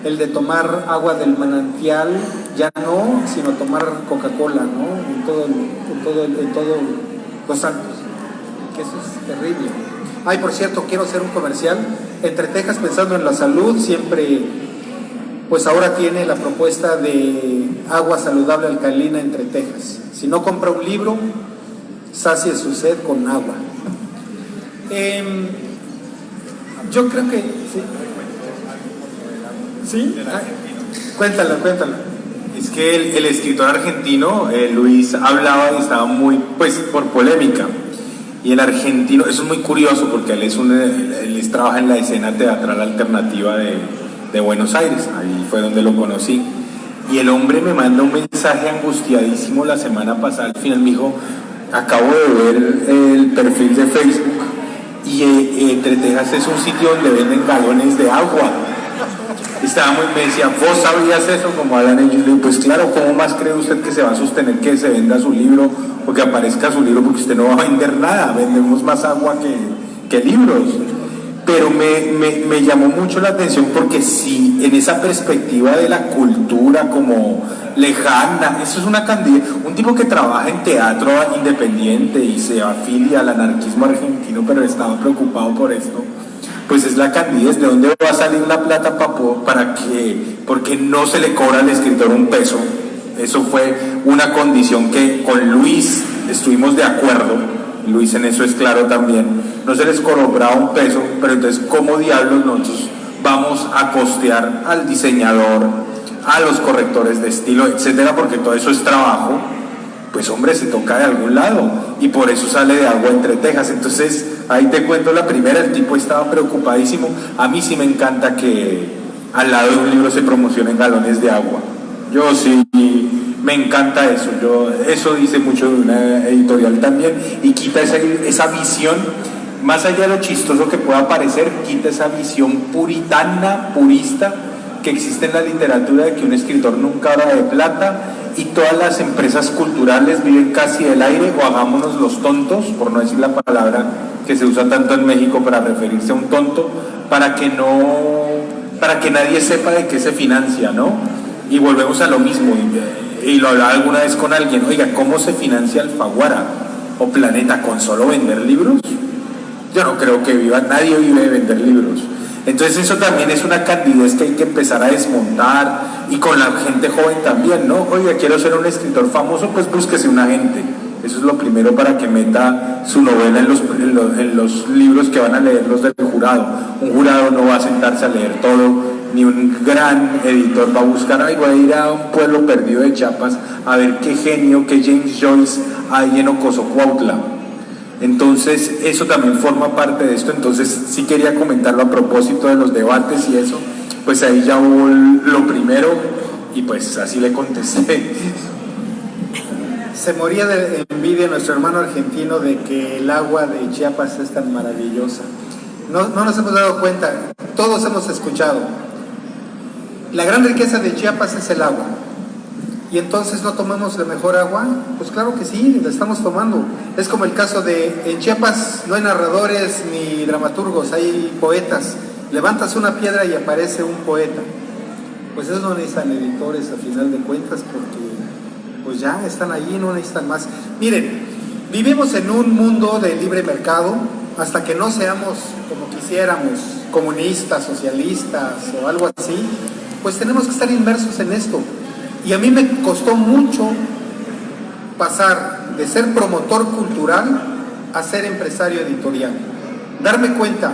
[SPEAKER 3] el de tomar agua del manantial, ya no, sino tomar Coca-Cola, ¿no? En todo Los Santos, que eso es terrible. Ay, por cierto, quiero hacer un comercial. Entretexas, pensando en la salud, siempre, pues ahora tiene la propuesta de agua saludable alcalina Entretexas. Si no compra un libro, sacie su sed con agua. Yo creo que sí. ¿Sí? Cuéntala.
[SPEAKER 2] Es que el escritor argentino, Luis, hablaba y estaba muy, pues, por polémica. Y el argentino, eso es muy curioso porque él trabaja en la escena teatral alternativa de Buenos Aires, ahí fue donde lo conocí. Y el hombre me manda un mensaje angustiadísimo la semana pasada, al final me dijo, acabo de ver el perfil de Facebook y Entre Tejas es un sitio donde venden galones de agua. Me decía, ¿vos sabías eso? Como hablan ellos. Le digo, pues claro, ¿cómo más cree usted que se va a sostener que se venda su libro o que aparezca su libro? Porque usted no va a vender nada, vendemos más agua que libros. Pero me llamó mucho la atención porque sí, en esa perspectiva de la cultura como lejana, eso es una candidata, un tipo que trabaja en teatro independiente y se afilia al anarquismo argentino, pero estaba preocupado por esto, pues es la candidez. ¿De dónde va a salir la plata porque no se le cobra al escritor un peso? Eso fue una condición que con Luis estuvimos de acuerdo. Luis en eso es claro también, no se les cobraba un peso, pero entonces ¿cómo diablos nosotros vamos a costear al diseñador, a los correctores de estilo, etcétera? Porque todo eso es trabajo, pues hombre, se toca de algún lado, y por eso sale de Agua Entre Tejas. Entonces ahí te cuento la primera, el tipo estaba preocupadísimo. A mí sí me encanta que al lado de un libro se promocionen galones de agua, yo sí. Me encanta eso, eso dice mucho de una editorial también, y quita esa visión, más allá de lo chistoso que pueda parecer, quita esa visión puritana, purista, que existe en la literatura de que un escritor nunca habla de plata y todas las empresas culturales viven casi del aire, o hagámonos los tontos, por no decir la palabra que se usa tanto en México para referirse a un tonto, para que nadie sepa de qué se financia, ¿no? Y volvemos a lo mismo, y lo hablaba alguna vez con alguien, oiga, ¿cómo se financia Alfaguara o Planeta? ¿Con solo vender libros? Yo no creo que nadie vive de vender libros. Entonces eso también es una candidez que hay que empezar a desmontar, y con la gente joven también, ¿no? Oiga, quiero ser un escritor famoso, pues búsquese un agente. Eso es lo primero para que meta su novela en los libros que van a leer los del jurado. Un jurado no va a sentarse a leer todo, ni un gran editor va a buscar, ay, voy a ir a un pueblo perdido de Chiapas a ver qué genio, qué James Joyce hay en Ocoso Cuautla. Entonces eso también forma parte de esto. Entonces sí quería comentarlo a propósito de los debates y eso, pues ahí ya hubo lo primero, y pues así le contesté.
[SPEAKER 3] Se moría de envidia nuestro hermano argentino de que el agua de Chiapas es tan maravillosa. No nos hemos dado cuenta, todos hemos escuchado. La gran riqueza de Chiapas es el agua. ¿Y entonces no tomamos la mejor agua? Pues claro que sí, la estamos tomando. Es como el caso en Chiapas no hay narradores ni dramaturgos, hay poetas. Levantas una piedra y aparece un poeta. Pues esos no necesitan editores a final de cuentas, porque pues ya están allí, no necesitan más. Miren, vivimos en un mundo de libre mercado. Hasta que no seamos, como quisiéramos, comunistas, socialistas o algo así, pues tenemos que estar inmersos en esto. Y a mí me costó mucho pasar de ser promotor cultural a ser empresario editorial. Darme cuenta.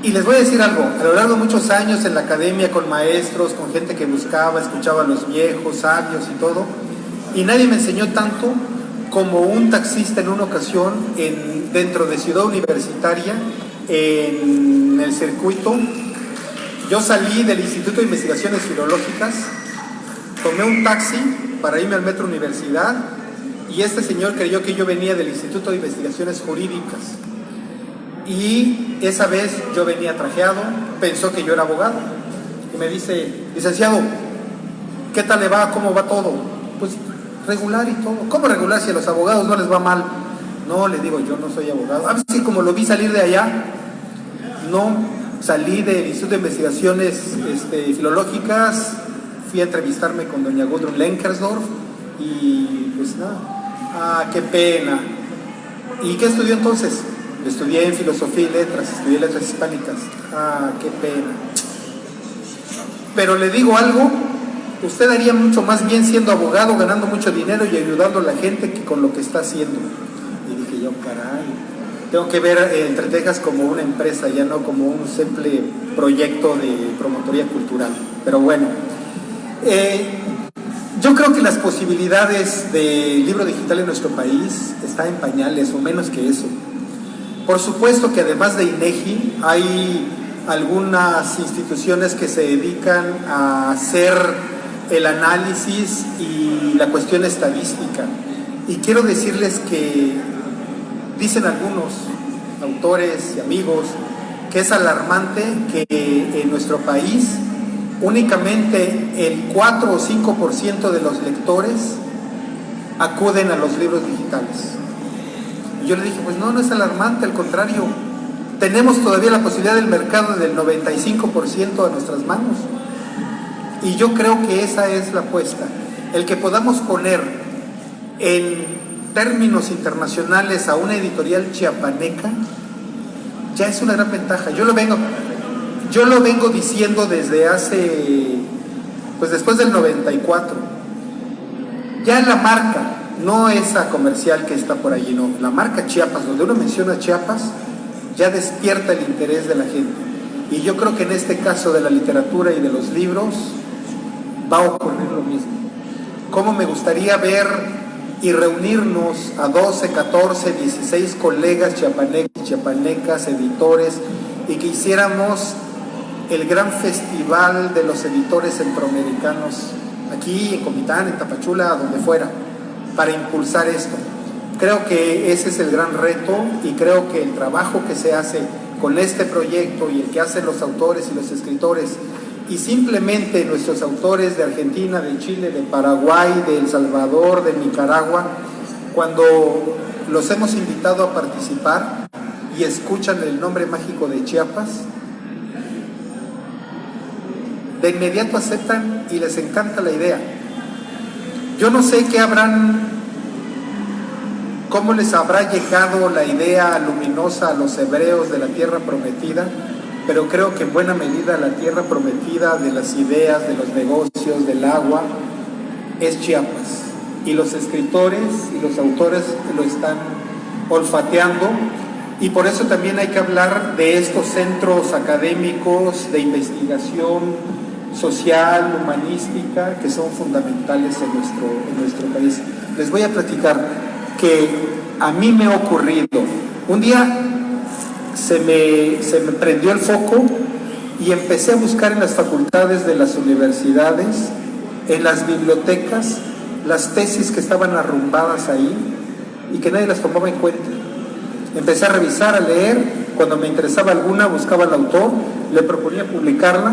[SPEAKER 3] Y les voy a decir algo, a lo largo de muchos años en la academia, con maestros, con gente que escuchaba a los viejos, sabios y todo, y nadie me enseñó tanto como un taxista en una ocasión dentro de Ciudad Universitaria, en el circuito. Yo salí del Instituto de Investigaciones Filológicas, tomé un taxi para irme al Metro Universidad, y este señor creyó que yo venía del Instituto de Investigaciones Jurídicas, y esa vez yo venía trajeado, pensó que yo era abogado, y me dice, licenciado, ¿qué tal le va? ¿Cómo va todo? Pues regular y todo. ¿Cómo regular si a los abogados no les va mal? No, le digo, yo no soy abogado. A ver si como lo vi salir de allá, no, salí del Instituto de Investigaciones Filológicas, fui a entrevistarme con doña Gudrun Lenkersdorf, y pues nada, qué pena. ¿Y qué estudió entonces? Estudié en Filosofía y Letras, estudié Letras Hispánicas. Qué pena. Pero le digo algo, usted haría mucho más bien siendo abogado, ganando mucho dinero y ayudando a la gente, que con lo que está haciendo. Y dije yo, caray, tengo que ver Entre Tejas como una empresa, ya no como un simple proyecto de promotoría cultural. Pero bueno, yo creo que las posibilidades del libro digital en nuestro país están en pañales, o menos que eso. Por supuesto que además de INEGI hay algunas instituciones que se dedican a hacer el análisis y la cuestión estadística. Y quiero decirles que dicen algunos autores y amigos que es alarmante que en nuestro país únicamente el 4 o 5% de los lectores acuden a los libros digitales. Y yo le dije, pues no es alarmante, al contrario, tenemos todavía la posibilidad del mercado del 95% a nuestras manos. Y yo creo que esa es la apuesta, el que podamos poner en términos internacionales a una editorial chiapaneca, ya es una gran ventaja. Yo lo vengo diciendo desde hace, pues después del 94. Ya la marca, no esa comercial que está por allí, no, la marca Chiapas, donde uno menciona Chiapas, ya despierta el interés de la gente. Y yo creo que en este caso de la literatura y de los libros va a ocurrir lo mismo. Cómo me gustaría ver y reunirnos a 12, 14, 16 colegas chiapanecas, editores, y que hiciéramos el gran festival de los editores centroamericanos, aquí en Comitán, en Tapachula, donde fuera, para impulsar esto. Creo que ese es el gran reto, y creo que el trabajo que se hace con este proyecto y el que hacen los autores y los escritores, y simplemente nuestros autores de Argentina, de Chile, de Paraguay, de El Salvador, de Nicaragua, cuando los hemos invitado a participar y escuchan el nombre mágico de Chiapas, de inmediato aceptan y les encanta la idea. Yo no sé cómo les habrá llegado la idea luminosa a los hebreos de la tierra prometida, pero creo que en buena medida la tierra prometida de las ideas, de los negocios, del agua, es Chiapas. Y los escritores y los autores lo están olfateando, y por eso también hay que hablar de estos centros académicos de investigación social, humanística, que son fundamentales en nuestro país. Les voy a platicar que a mí me ha ocurrido, un día se me prendió el foco y empecé a buscar en las facultades de las universidades, en las bibliotecas, las tesis que estaban arrumbadas ahí y que nadie las tomaba en cuenta. Empecé a revisar, a leer, cuando me interesaba alguna buscaba al autor, le proponía publicarla,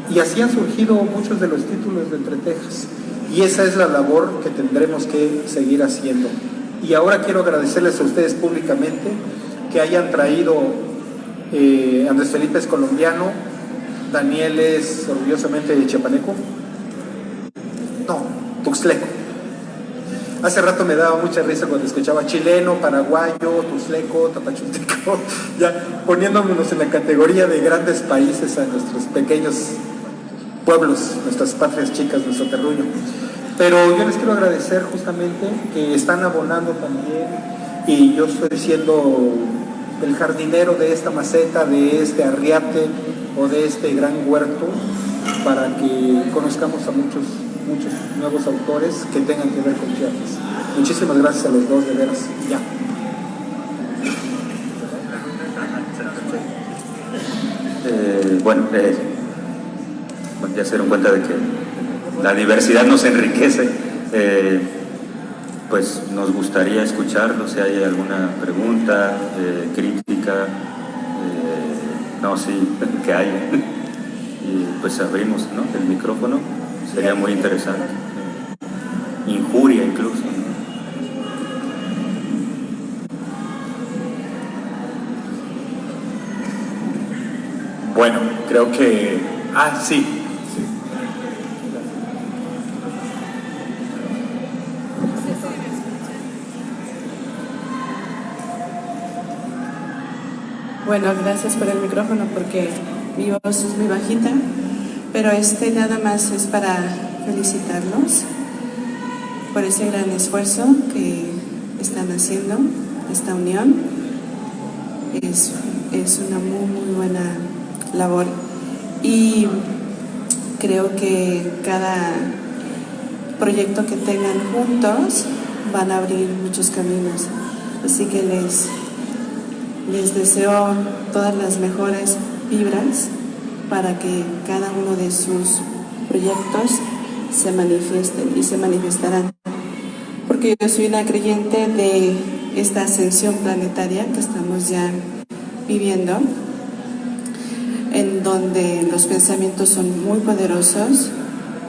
[SPEAKER 3] y así han surgido muchos de los títulos de Entre Tejas, y esa es la labor que tendremos que seguir haciendo. Y ahora quiero agradecerles a ustedes públicamente que hayan traído, Andrés Felipe es colombiano, Daniel es orgullosamente chiapaneco, no, tuxtleco. Hace rato me daba mucha risa cuando escuchaba chileno, paraguayo, tuxtleco, tapachulteco, ya poniéndonos en la categoría de grandes países a nuestros pequeños pueblos, nuestras patrias chicas, nuestro terruño. Pero yo les quiero agradecer justamente que están abonando también, y yo estoy siendo el jardinero de esta maceta, de este arriate o de este gran huerto, para que conozcamos a muchos nuevos autores que tengan que ver con Chiapas. Muchísimas gracias a los dos, de veras. Ya.
[SPEAKER 4] Ya se dieron cuenta de que la diversidad nos enriquece. Pues nos gustaría escucharlo, si hay alguna pregunta, crítica, no, sí, que hay. Y pues abrimos, ¿no?, el micrófono, sería muy interesante. Injuria incluso.
[SPEAKER 2] Bueno, creo que... sí.
[SPEAKER 5] Bueno, gracias por el micrófono porque mi voz es muy bajita, pero nada más es para felicitarlos por ese gran esfuerzo que están haciendo, esta unión. Es una muy, muy buena labor, y creo que cada proyecto que tengan juntos van a abrir muchos caminos, así que les deseo todas las mejores vibras para que cada uno de sus proyectos se manifiesten y se manifestarán. Porque yo soy una creyente de esta ascensión planetaria que estamos ya viviendo, en donde los pensamientos son muy poderosos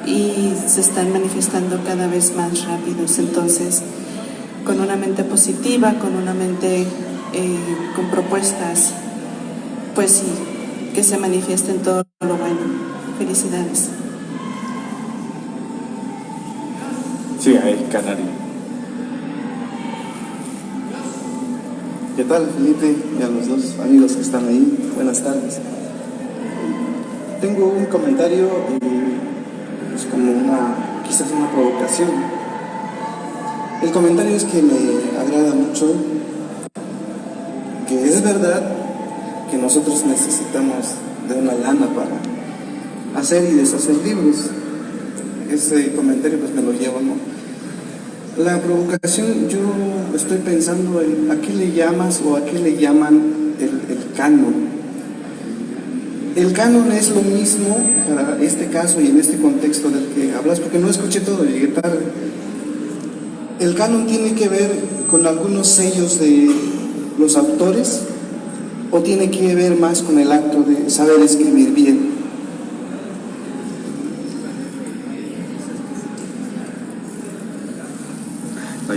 [SPEAKER 5] y se están manifestando cada vez más rápidos. Entonces, con una mente positiva, con una mente con propuestas, pues sí, que se manifiesten todo lo bueno. Felicidades.
[SPEAKER 2] Sí, a el Canario.
[SPEAKER 6] ¿Qué tal, Felipe? Y a los dos amigos que están ahí, buenas tardes. Tengo un comentario, es como quizás una provocación. El comentario es que me agrada mucho, que es verdad que nosotros necesitamos de una lana para hacer y deshacer libros. Ese comentario pues me lo llevo, ¿no? La provocación, yo estoy pensando en a qué le llamas o a qué le llaman el canon. El canon es lo mismo para este caso y en este contexto del que hablas, porque no escuché todo, llegué tarde. El canon tiene que ver con algunos sellos de los autores o tiene que ver más con el acto de saber escribir bien.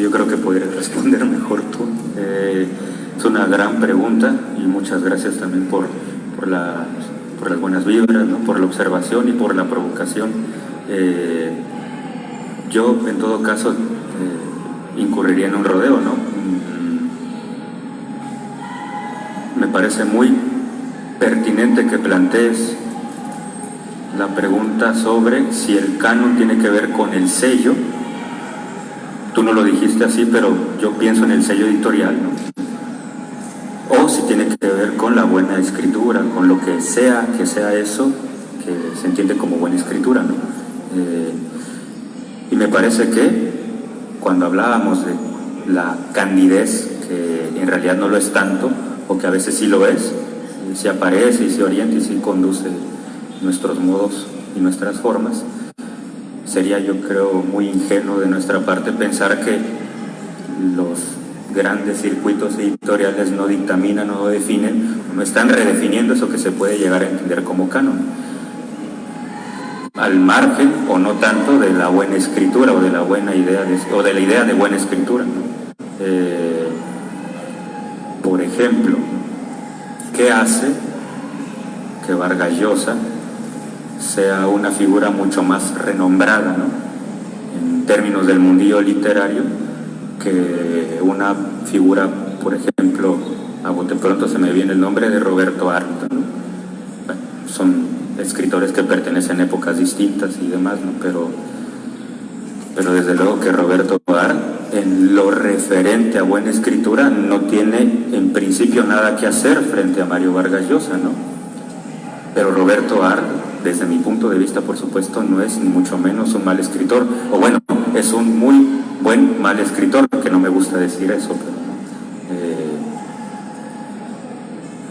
[SPEAKER 4] Yo creo que podrías responder mejor tú. Es una gran pregunta y muchas gracias también por las buenas vibras, ¿no? Por la observación y por la provocación. Yo, en todo caso, incurriría en un rodeo, ¿no? Me parece muy pertinente que plantees la pregunta sobre si el canon tiene que ver con el sello. Tú no lo dijiste así, pero yo pienso en el sello editorial, ¿no? O si tiene que ver con la buena escritura, con lo que sea eso que se entiende como buena escritura, ¿no? Y me parece que cuando hablábamos de la candidez, que en realidad no lo es tanto, o que a veces sí lo es, y sí aparece y se orienta y sí conduce nuestros modos y nuestras formas, sería, yo creo, muy ingenuo de nuestra parte pensar que los grandes circuitos editoriales no dictaminan o no definen, o no están redefiniendo eso que se puede llegar a entender como canon, al margen o no tanto de la buena escritura o de la buena idea o de la idea de buena escritura, ¿no? Por ejemplo, ¿qué hace que Vargas Llosa sea una figura mucho más renombrada, ¿no? En términos del mundillo literario, que una figura, por ejemplo, a bote pronto se me viene el nombre de Roberto Arlt, ¿no? Bueno, son escritores que pertenecen a épocas distintas y demás, ¿no? Pero desde luego que Roberto Arlt, en lo referente a buena escritura, no tiene en principio nada que hacer frente a Mario Vargas Llosa, ¿no? Pero Roberto Arlt, desde mi punto de vista, por supuesto, no es ni mucho menos un mal escritor, o bueno, es un muy buen mal escritor, que no me gusta decir eso, pero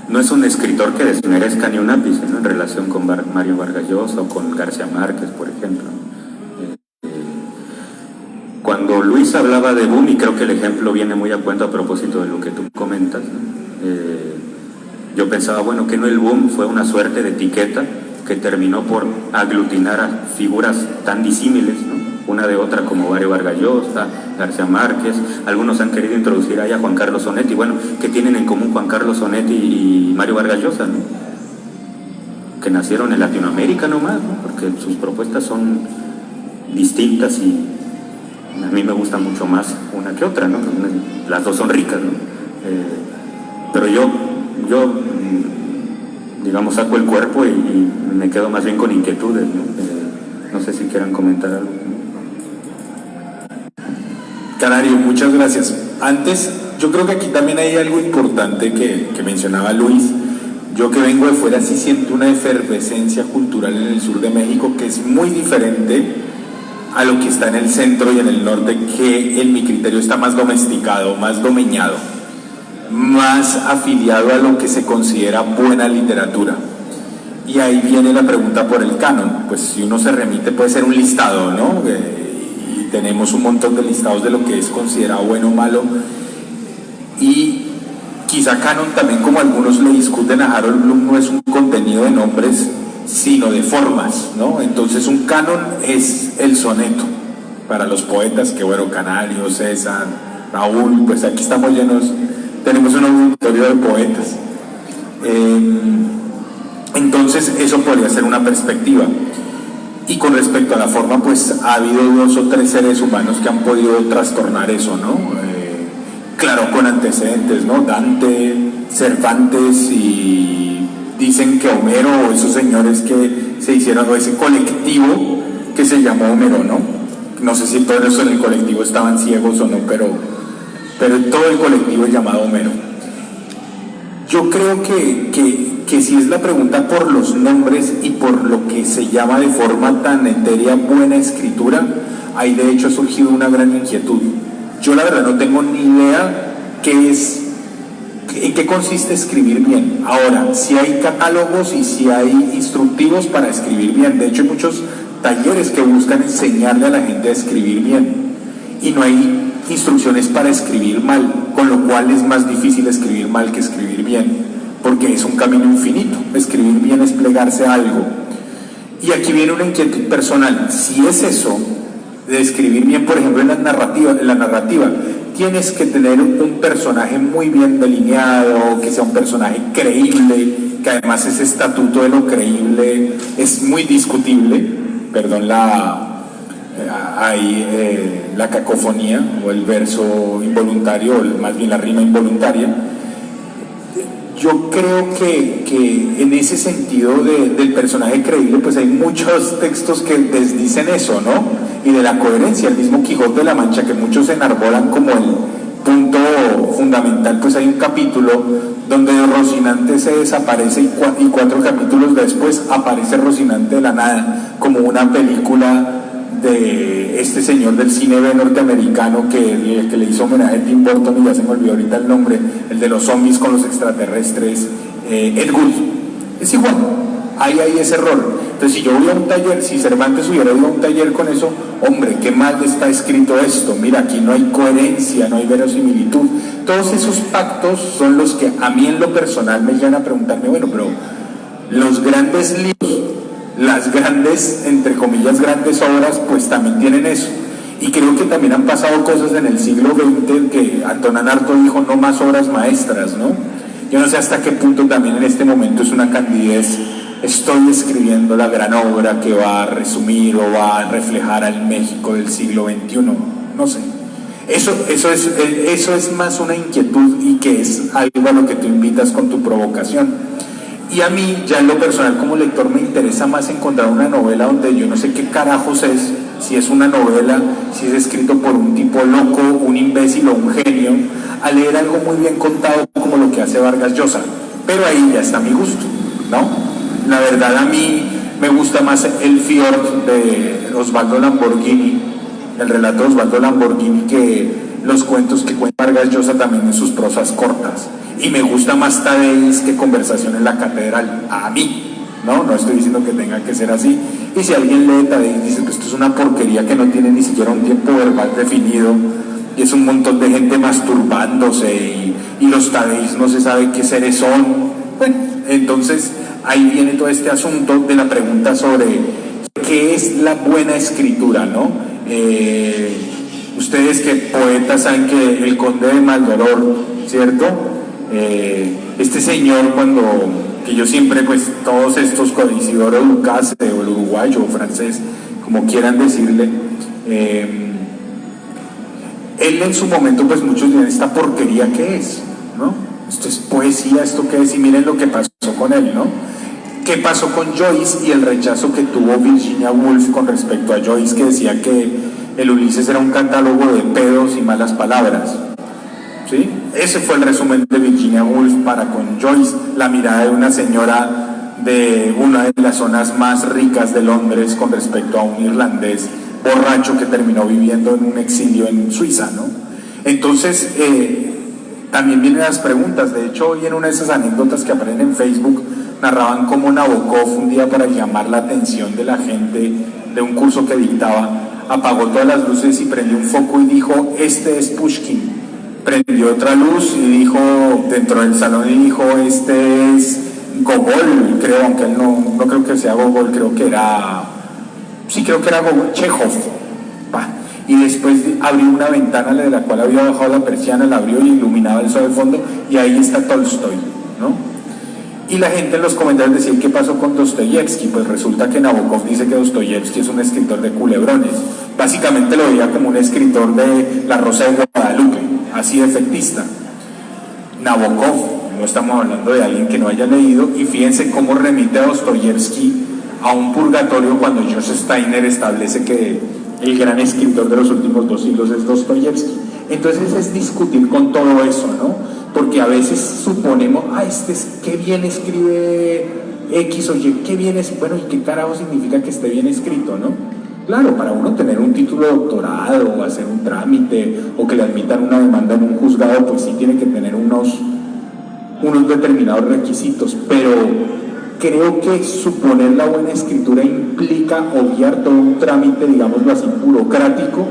[SPEAKER 4] no es un escritor que desmerezca ni un ápice, ¿no? En relación con Mario Vargas Llosa o con García Márquez, por ejemplo. Cuando Luis hablaba de boom, y creo que el ejemplo viene muy a cuento a propósito de lo que tú comentas, ¿no? Yo pensaba, bueno, que no, el boom fue una suerte de etiqueta que terminó por aglutinar a figuras tan disímiles, ¿no? Una de otra, como Mario Vargas Llosa, García Márquez. Algunos han querido introducir ahí a Juan Carlos Onetti. Bueno, ¿qué tienen en común Juan Carlos Onetti y Mario Vargas Llosa, ¿no? Que nacieron en Latinoamérica nomás, ¿no? Porque sus propuestas son distintas y a mí me gusta mucho más una que otra, ¿no? Las dos son ricas, ¿no? Pero yo digamos, saco el cuerpo y me quedo más bien con inquietudes, ¿no? No sé si quieran comentar algo.
[SPEAKER 2] Canario, muchas gracias. Antes, yo creo que aquí también hay algo importante que mencionaba Luis. Yo que vengo de fuera sí siento una efervescencia cultural en el sur de México que es muy diferente a lo que está en el centro y en el norte, que en mi criterio está más domesticado, más domeñado, más afiliado a lo que se considera buena literatura. Y ahí viene la pregunta por el canon. Pues si uno se remite, puede ser un listado, ¿no? Y tenemos un montón de listados de lo que es considerado bueno o malo. Y quizá canon también, como algunos le discuten a Harold Bloom, no es un contenido de nombres, sino de formas, ¿no? Entonces un canon es el soneto para los poetas, que bueno, Canario, César, Raúl, pues aquí estamos llenos, tenemos un auditorio de poetas. Entonces eso podría ser una perspectiva. Y con respecto a la forma, pues ha habido 2 o 3 seres humanos que han podido trastornar eso, ¿no? Claro, con antecedentes, ¿no? Dante, Cervantes, y dicen que Homero, o esos señores que se hicieron, o ese colectivo que se llamó Homero, ¿no? No sé si todos en el colectivo estaban ciegos o no, pero todo el colectivo es llamado Homero. Yo creo que si es la pregunta por los nombres y por lo que se llama de forma tan etérea buena escritura, ahí de hecho ha surgido una gran inquietud. Yo la verdad no tengo ni idea en qué consiste escribir bien. Ahora, si hay catálogos y si hay instructivos para escribir bien. De hecho, hay muchos talleres que buscan enseñarle a la gente a escribir bien. Y no hay instrucciones para escribir mal, con lo cual es más difícil escribir mal que escribir bien, porque es un camino infinito. Escribir bien es plegarse a algo. Y aquí viene una inquietud personal. Si es eso, de escribir bien, por ejemplo, en la narrativa, tienes que tener un personaje muy bien delineado, que sea un personaje creíble, que además ese estatuto de lo creíble es muy discutible, perdón la cacofonía o el verso involuntario, o más bien la rima involuntaria. Yo creo que en ese sentido del personaje creíble, pues hay muchos textos que desdicen eso, ¿no? Y de la coherencia, el mismo Quijote de la Mancha, que muchos enarbolan como el punto fundamental, pues hay un capítulo donde Rocinante se desaparece y 4 capítulos después aparece Rocinante de la nada, como una película de este señor del cine B norteamericano que le hizo homenaje a Tim Burton, y ya se me olvidó ahorita el nombre, el de los zombies con los extraterrestres, Ed Wood. Es igual, hay ese error. Entonces, si yo voy a un taller, si Cervantes hubiera ido a un taller con eso, hombre, qué mal está escrito esto, mira, aquí no hay coherencia, no hay verosimilitud. Todos esos pactos son los que a mí en lo personal me llegan a preguntarme, bueno, pero los grandes libros, las grandes, entre comillas, grandes obras, pues también tienen eso. Y creo que también han pasado cosas en el siglo XX que Antonin Artaud dijo, no más obras maestras, ¿no? Yo no sé hasta qué punto también en este momento es una candidez, estoy escribiendo la gran obra que va a resumir o va a reflejar al México del siglo XXI, no sé. Eso es más una inquietud, y que es algo a lo que tú invitas con tu provocación. Y a mí, ya en lo personal como lector, me interesa más encontrar una novela donde yo no sé qué carajos es, si es una novela, si es escrito por un tipo loco, un imbécil o un genio, a leer algo muy bien contado como lo que hace Vargas Llosa. Pero ahí ya está mi gusto, ¿no? La verdad, a mí me gusta más el Fiord de Osvaldo Lamborghini, el relato de Osvaldo Lamborghini, que los cuentos que cuenta Vargas Llosa también en sus prosas cortas. Y me gusta más Tadeis que Conversación en la Catedral, a mí, ¿no? No estoy diciendo que tenga que ser así. Y si alguien lee Tadeis y dice que esto es una porquería que no tiene ni siquiera un tiempo verbal definido, y es un montón de gente masturbándose, y los Tadeis no se sabe qué seres son, bueno, entonces ahí viene todo este asunto de la pregunta sobre qué es la buena escritura, ¿no? Ustedes que poetas saben que el Conde de Maldoror, ¿cierto? Este señor, que yo siempre, pues todos estos, Isidoro Lucas, o el uruguayo o francés, como quieran decirle, él en su momento, pues muchos dirán, esta porquería que es, ¿no? Esto es poesía, esto qué es, y miren lo que pasó con él, ¿no? ¿Qué pasó con Joyce y el rechazo que tuvo Virginia Woolf con respecto a Joyce, que decía que el Ulises era un catálogo de pedos y malas palabras? ¿Sí? Ese fue el resumen de Virginia Woolf para con Joyce, la mirada de una señora de una de las zonas más ricas de Londres con respecto a un irlandés borracho que terminó viviendo en un exilio en Suiza, ¿no? Entonces, también vienen las preguntas. De hecho, hoy en una de esas anécdotas que aparecen en Facebook, narraban cómo Nabokov un día, para llamar la atención de la gente de un curso que dictaba, apagó todas las luces y prendió un foco y dijo: este es Pushkin. Prendió otra luz y dijo, dentro del salón, y dijo: este es Gogol, creo, aunque él no creo que sea Gogol, creo que era Gogol, Chekhov. Y después abrió una ventana de la cual había bajado la persiana, la abrió y iluminaba el sol de fondo, y ahí está Tolstoy, ¿no? Y la gente en los comentarios decía: ¿qué pasó con Dostoyevsky? Pues resulta que Nabokov dice que Dostoyevsky es un escritor de culebrones. Básicamente lo veía como un escritor de La Rosa de Guadalupe, así de efectista. Nabokov, no estamos hablando de alguien que no haya leído, y fíjense cómo remite a Dostoyevsky a un purgatorio cuando George Steiner establece que el gran escritor de los últimos 2 siglos es Dostoyevsky. Entonces es discutir con todo eso, ¿no? Porque a veces suponemos: qué bien escribe X o Y, qué bien es, bueno, ¿y qué carajo significa que esté bien escrito, no? Claro, para uno tener un título de doctorado, o hacer un trámite, o que le admitan una demanda en un juzgado, pues sí tiene que tener unos determinados requisitos, pero creo que suponer la buena escritura implica obviar todo un trámite, digámoslo así, burocrático,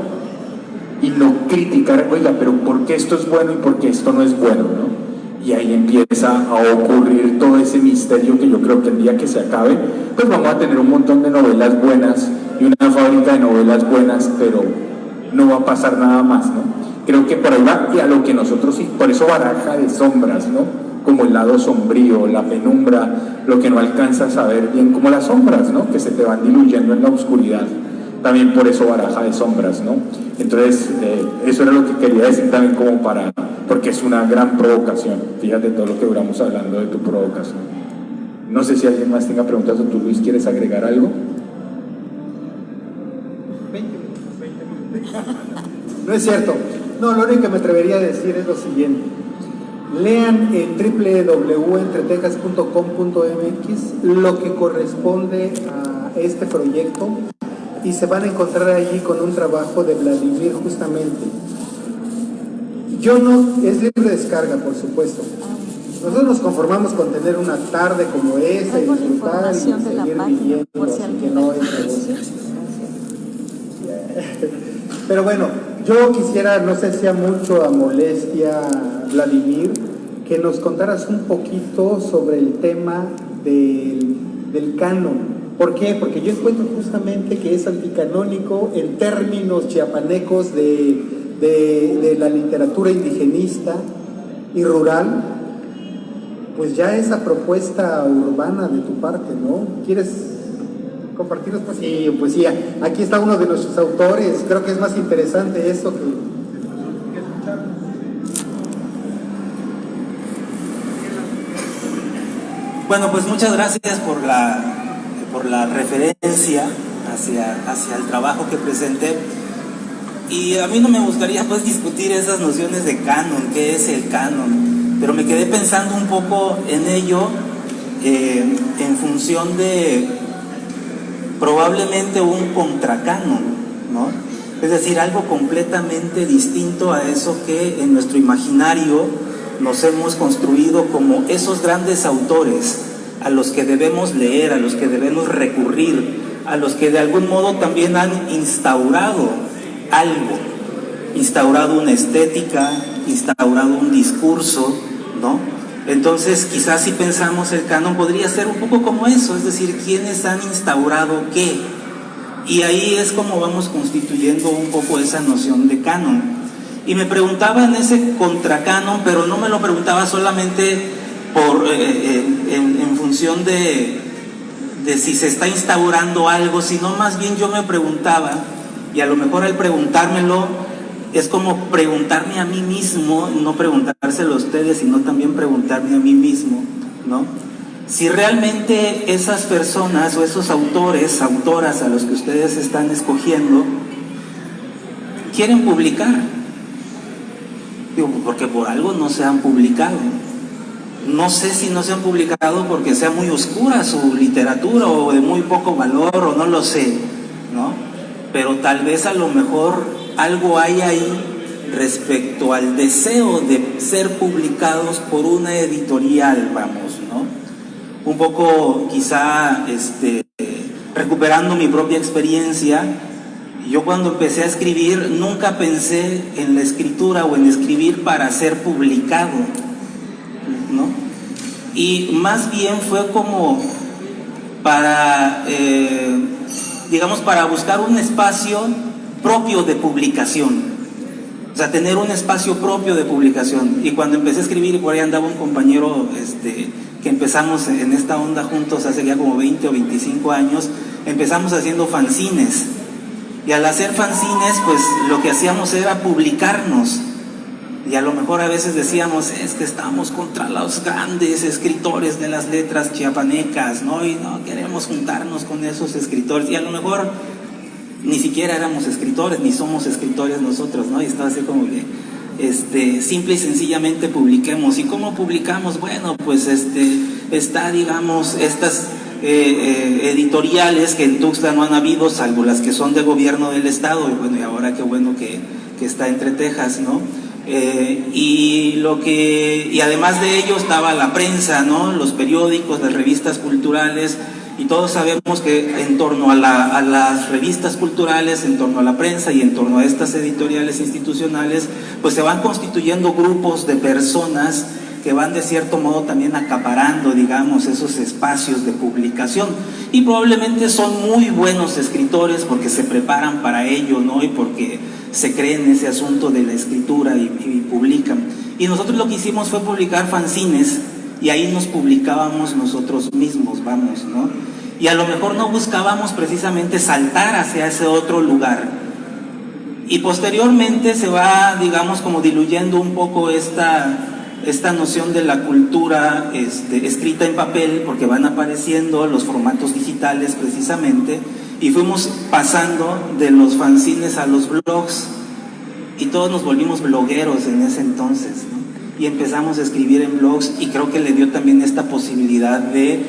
[SPEAKER 2] y no criticar: oiga, pero ¿por qué esto es bueno y por qué esto no es bueno, no? Y ahí empieza a ocurrir todo ese misterio que yo creo que el día que se acabe, pues vamos a tener un montón de novelas buenas y una fábrica de novelas buenas, pero no va a pasar nada más, ¿no? Creo que por ahí va, y a lo que nosotros sí, por eso Baraja de Sombras, ¿no? Como el lado sombrío, la penumbra, lo que no alcanzas a ver bien, como las sombras, ¿no? Que se te van diluyendo en la oscuridad. También por eso Baraja de Sombras, ¿no? Entonces, eso era lo que quería decir también, como porque es una gran provocación. Fíjate todo lo que duramos hablando de tu provocación. No sé si alguien más tenga preguntas, o tú, Luis, ¿quieres agregar algo?
[SPEAKER 3] 20. No es cierto. No, lo único que me atrevería a decir es lo siguiente: lean en www.entretexas.com.mx lo que corresponde a este proyecto, y se van a encontrar allí con un trabajo de Vladimir, justamente. Es libre descarga, por supuesto. Nosotros nos conformamos con tener una tarde como esta y disfrutar y seguir viviendo, así que no es negocio. Pero bueno, yo quisiera, no sé si sea mucho a molestia, Vladimir, que nos contaras un poquito sobre el tema del canon. ¿Por qué? Porque yo encuentro justamente que es anticanónico en términos chiapanecos de la literatura indigenista y rural. Pues ya esa propuesta urbana de tu parte, ¿no? ¿Quieres compartirnos poesía? Aquí está uno de nuestros autores. Creo que es más interesante eso que escuchar.
[SPEAKER 7] Bueno, pues muchas gracias por la referencia hacia el trabajo que presenté. Y a mí no me gustaría pues discutir esas nociones de canon, qué es el canon, pero me quedé pensando un poco en ello en función de probablemente un contracanon, ¿no? Es decir, algo completamente distinto a eso que en nuestro imaginario nos hemos construido como esos grandes autores a los que debemos leer, a los que debemos recurrir, a los que de algún modo también han instaurado algo, instaurado una estética, instaurado un discurso, ¿no? Entonces quizás si pensamos el canon podría ser un poco como eso, es decir, ¿quiénes han instaurado qué? Y ahí es como vamos constituyendo un poco esa noción de canon. Y me preguntaba en ese contracanon, pero no me lo preguntaba solamente en función de si se está instaurando algo, sino más bien yo me preguntaba, y a lo mejor al preguntármelo es como preguntarme a mí mismo, no preguntárselo a ustedes, sino también preguntarme a mí mismo, ¿no? Si realmente esas personas o esos autores, autoras a los que ustedes están escogiendo, quieren publicar. Digo, porque por algo no se han publicado. No sé si no se han publicado porque sea muy oscura su literatura o de muy poco valor, o no lo sé, ¿no? Pero tal vez a lo mejor algo hay ahí respecto al deseo de ser publicados por una editorial, vamos, ¿no? un poco quizá recuperando mi propia experiencia. Yo cuando empecé a escribir nunca pensé en la escritura o en escribir para ser publicado, ¿no? Y más bien fue como para, digamos, para buscar un espacio propio de publicación. O sea, tener un espacio propio de publicación. Y cuando empecé a escribir, y por ahí andaba un compañero que empezamos en esta onda juntos hace ya como 20 o 25 años, empezamos haciendo fanzines. Y al hacer fanzines, pues lo que hacíamos era publicarnos. Y a lo mejor a veces decíamos, es que estamos contra los grandes escritores de las letras chiapanecas, ¿no? Y no queremos juntarnos con esos escritores. Y a lo mejor ni siquiera éramos escritores, ni somos escritores nosotros, ¿no? Y estaba así como que, simple y sencillamente publiquemos. ¿Y cómo publicamos? Bueno, pues está, digamos, estas editoriales que en Tuxtla no han habido, salvo las que son de gobierno del estado, y bueno, y ahora qué bueno que está entre Texas, ¿no? Y además de ello estaba la prensa, ¿no? Los periódicos, las revistas culturales. Y todos sabemos que en torno a las revistas culturales, en torno a la prensa y en torno a estas editoriales institucionales, pues se van constituyendo grupos de personas que van de cierto modo también acaparando, digamos, esos espacios de publicación. Y probablemente son muy buenos escritores porque se preparan para ello, ¿no? Y porque se creen ese asunto de la escritura y publican. Y nosotros lo que hicimos fue publicar fanzines, y ahí nos publicábamos nosotros mismos, vamos, ¿no? Y a lo mejor no buscábamos precisamente saltar hacia ese otro lugar. Y posteriormente se va, digamos, como diluyendo un poco esta noción de la cultura escrita en papel, porque van apareciendo los formatos digitales precisamente, y fuimos pasando de los fanzines a los blogs, y todos nos volvimos blogueros en ese entonces, ¿no? Y empezamos a escribir en blogs, y creo que le dio también esta posibilidad de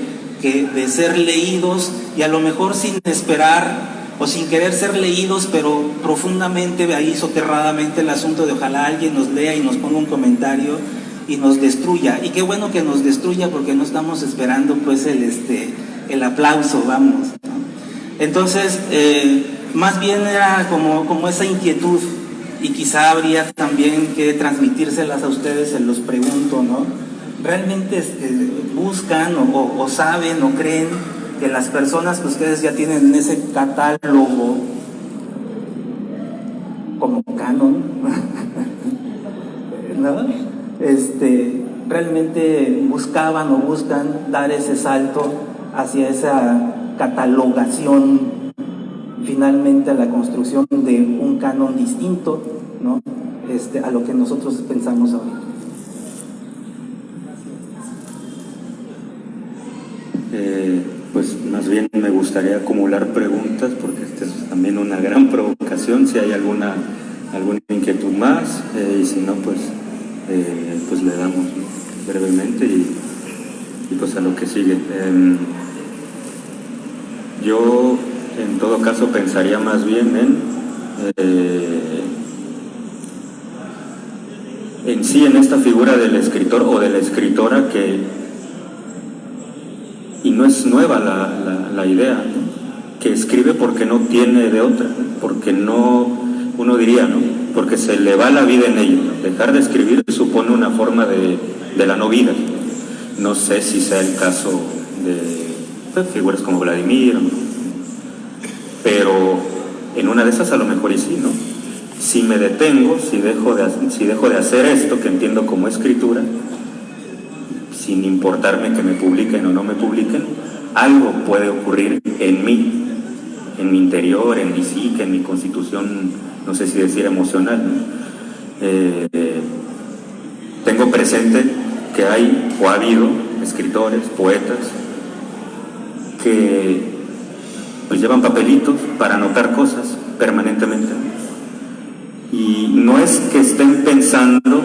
[SPEAKER 7] ser leídos, y a lo mejor sin esperar o sin querer ser leídos, pero profundamente, ahí soterradamente, el asunto de ojalá alguien nos lea y nos ponga un comentario y nos destruya. Y qué bueno que nos destruya, porque no estamos esperando pues el aplauso, vamos, ¿no? Entonces, más bien era como esa inquietud, y quizá habría también que transmitírselas a ustedes, se los pregunto, ¿no? ¿Realmente buscan o saben o creen que las personas que ustedes ya tienen en ese catálogo como canon, ¿no? Realmente buscaban o buscan dar ese salto hacia esa catalogación, finalmente a la construcción de un canon distinto, ¿no? A lo que nosotros pensamos ahorita.
[SPEAKER 4] Pues más bien me gustaría acumular preguntas, porque esta es también una gran provocación, si hay alguna inquietud más, y si no, pues le damos, ¿no? Brevemente y pues a lo que sigue. Yo en todo caso pensaría más bien en sí, en esta figura del escritor o de la escritora y no es nueva la idea, ¿no? Que escribe porque no tiene de otra, porque no, uno diría, ¿no? Porque se le va la vida en ello, ¿no? Dejar de escribir supone una forma de la no vida. No sé si sea el caso de figuras como Vladimir, ¿no? Pero en una de esas a lo mejor y sí, ¿no? Si me detengo, si dejo de hacer esto que entiendo como escritura, sin importarme que me publiquen o no me publiquen, algo puede ocurrir en mí, en mi interior, en mi psique, en mi constitución, no sé si decir emocional, ¿no? Tengo presente que hay o ha habido escritores, poetas, que pues llevan papelitos para anotar cosas permanentemente, y no es que estén pensando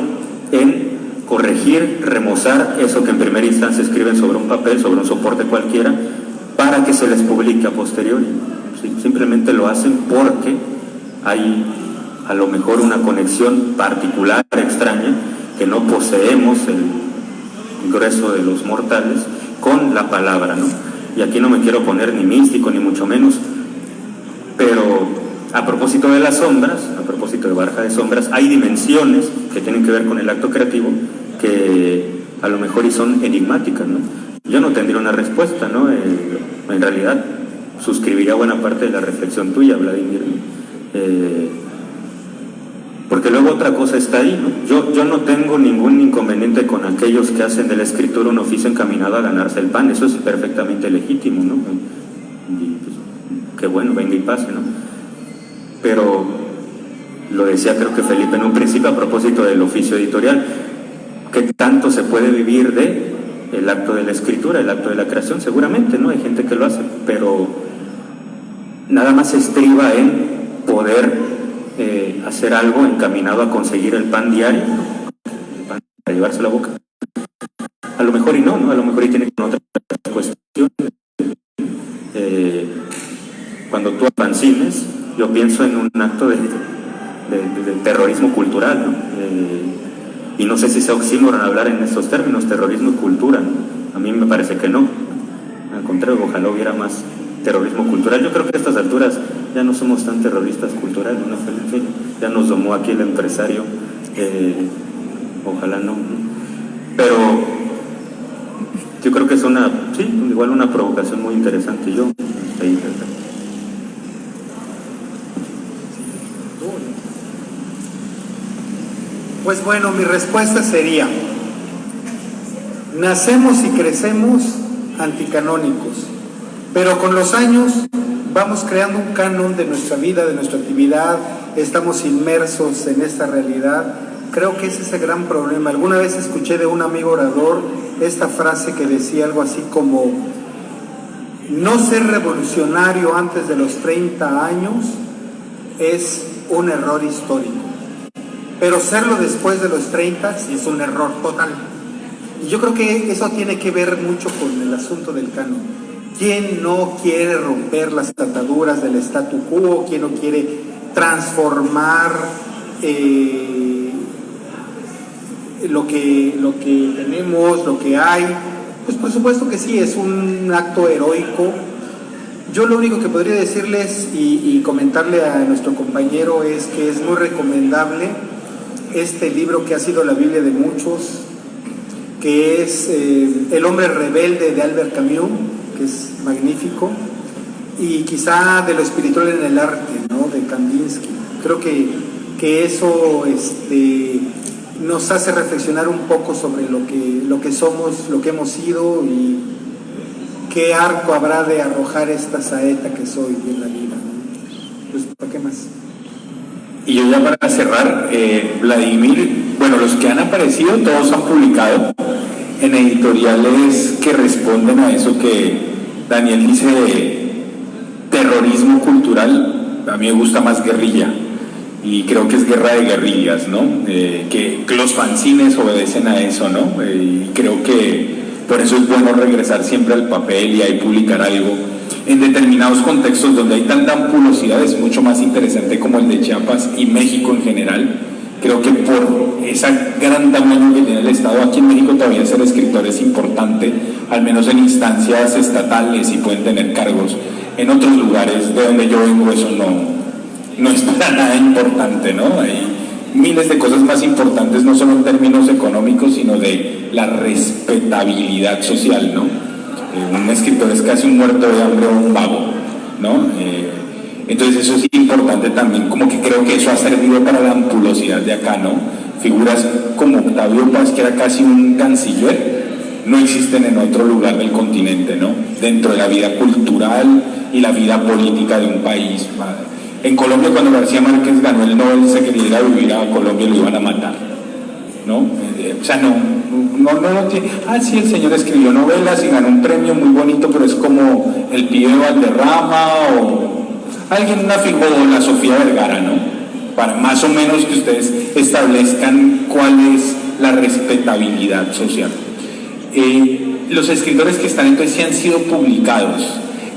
[SPEAKER 4] en corregir, remozar eso que en primera instancia escriben sobre un papel, sobre un soporte cualquiera, para que se les publique a posteriori. ¿Sí? Simplemente lo hacen porque hay a lo mejor una conexión particular, extraña, que no poseemos el grueso de los mortales con la palabra, ¿no? Y aquí no me quiero poner ni místico, ni mucho menos, pero a propósito de las sombras, a propósito de Baraja de Sombras, hay dimensiones que tienen que ver con el acto creativo que a lo mejor y son enigmáticas, ¿no? Yo no tendría una respuesta, ¿no? En realidad suscribiría buena parte de la reflexión tuya, Vladimir, porque luego otra cosa está ahí, ¿no? Yo no tengo ningún inconveniente con aquellos que hacen de la escritura un oficio encaminado a ganarse el pan, eso es perfectamente legítimo, ¿no? Y pues, qué bueno, venga y pase, ¿no? Pero lo decía creo que Felipe en un principio a propósito del oficio editorial, ¿qué tanto se puede vivir de el acto de la escritura, el acto de la creación? Seguramente, ¿no? Hay gente que lo hace, pero nada más se estriba en poder hacer algo encaminado a conseguir el pan diario, el pan para llevarse a la boca. A lo mejor y no, ¿no? A lo mejor y tiene otra cuestión. Cuando tú fanzines, yo pienso en un acto de terrorismo cultural, ¿no? Y no sé si sea oxímoron hablar en estos términos, terrorismo y cultura, ¿no? A mí me parece que no. Al contrario, ojalá hubiera más terrorismo cultural. Yo creo que a estas alturas ya no somos tan terroristas culturales, ¿no? Ya nos domó aquí el empresario, ojalá no. Pero yo creo que es igual una provocación muy interesante. Yo ahí.
[SPEAKER 3] Pues bueno, mi respuesta sería: nacemos y crecemos anticanónicos, pero con los años vamos creando un canon de nuestra vida, de nuestra actividad, estamos inmersos en esta realidad. Creo que ese es el gran problema. Alguna vez escuché de un amigo orador esta frase que decía algo así como: no ser revolucionario antes de los 30 años es un error histórico, pero serlo después de los 30 sí es un error total. Y yo creo que eso tiene que ver mucho con el asunto del canon. ¿Quién no quiere romper las ataduras del statu quo? ¿Quién no quiere transformar lo que tenemos, lo que hay? Pues por supuesto que sí, es un acto heroico. Yo lo único que podría decirles y comentarle a nuestro compañero es que es muy recomendable este libro que ha sido la Biblia de muchos, que es El hombre rebelde de Albert Camus, que es magnífico, y quizá de lo espiritual en el arte, ¿no?, de Kandinsky. Creo que eso nos hace reflexionar un poco sobre lo que somos, lo que hemos sido y qué arco habrá de arrojar esta saeta que soy en la vida. Pues, ¿para qué más?
[SPEAKER 2] Y yo ya para cerrar, Vladimir, bueno, los que han aparecido, todos han publicado en editoriales que responden a eso que Daniel dice de terrorismo cultural. A mí me gusta más guerrilla, y creo que es guerra de guerrillas, ¿no? Que los fanzines obedecen a eso, ¿no? Y creo que por eso es bueno regresar siempre al papel y ahí publicar algo. En determinados contextos donde hay tanta ampulosidad es mucho más interesante, como el de Chiapas y México en general. Creo que por ese gran tamaño que tiene el Estado, aquí en México todavía ser escritor es importante, al menos en instancias estatales, y pueden tener cargos. En otros lugares de donde yo vengo eso no es para nada importante, ¿no? Hay miles de cosas más importantes, no solo en términos económicos, sino de la respetabilidad social, ¿no? Un escritor es casi un muerto de hambre o un vago, ¿no? Entonces eso es importante también, como que creo que eso ha servido para la ampulosidad de acá, ¿no? Figuras como Octavio Paz, que era casi un canciller, no existen en otro lugar del continente, ¿no? Dentro de la vida cultural y la vida política de un país. En Colombia, cuando García Márquez ganó el Nobel, se quería ir a vivir a Colombia y lo iban a matar, ¿no? O sea, no tiene... Ah, sí, el señor escribió novelas y ganó un premio muy bonito, pero es como el pibe Valderrama o alguien, una figura, la Sofía Vergara, ¿no? Para más o menos que ustedes establezcan cuál es la respetabilidad social. Los escritores que están entonces sí han sido publicados,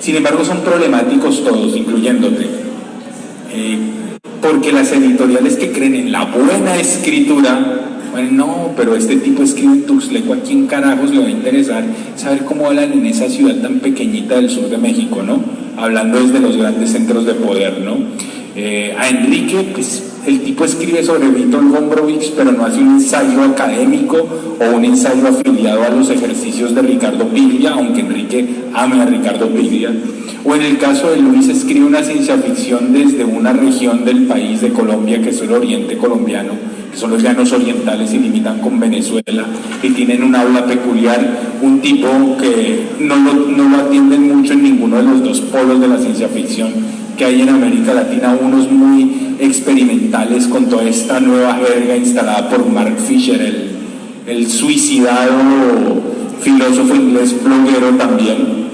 [SPEAKER 2] sin embargo son problemáticos todos, incluyéndote. Porque las editoriales que creen en la buena escritura, No, pero este tipo escribe en Tuxtleco, ¿a quién carajos le va a interesar saber cómo hablan en esa ciudad tan pequeñita del sur de México, ¿no? Hablando desde los grandes centros de poder, ¿no? A Enrique, pues el tipo escribe sobre Witold Gombrowicz, pero no hace un ensayo académico o un ensayo afiliado a los ejercicios de Ricardo Piglia, aunque Enrique ame a Ricardo Piglia. O en el caso de Luis, escribe una ciencia ficción desde una región del país de Colombia, que es el oriente colombiano, que son los llanos orientales y limitan con Venezuela, y tienen un habla peculiar, un tipo que no lo atienden mucho en ninguno de los dos polos de la ciencia ficción que hay en América Latina, unos muy experimentales con toda esta nueva jerga instalada por Mark Fisher, el suicidado filósofo inglés bloguero también,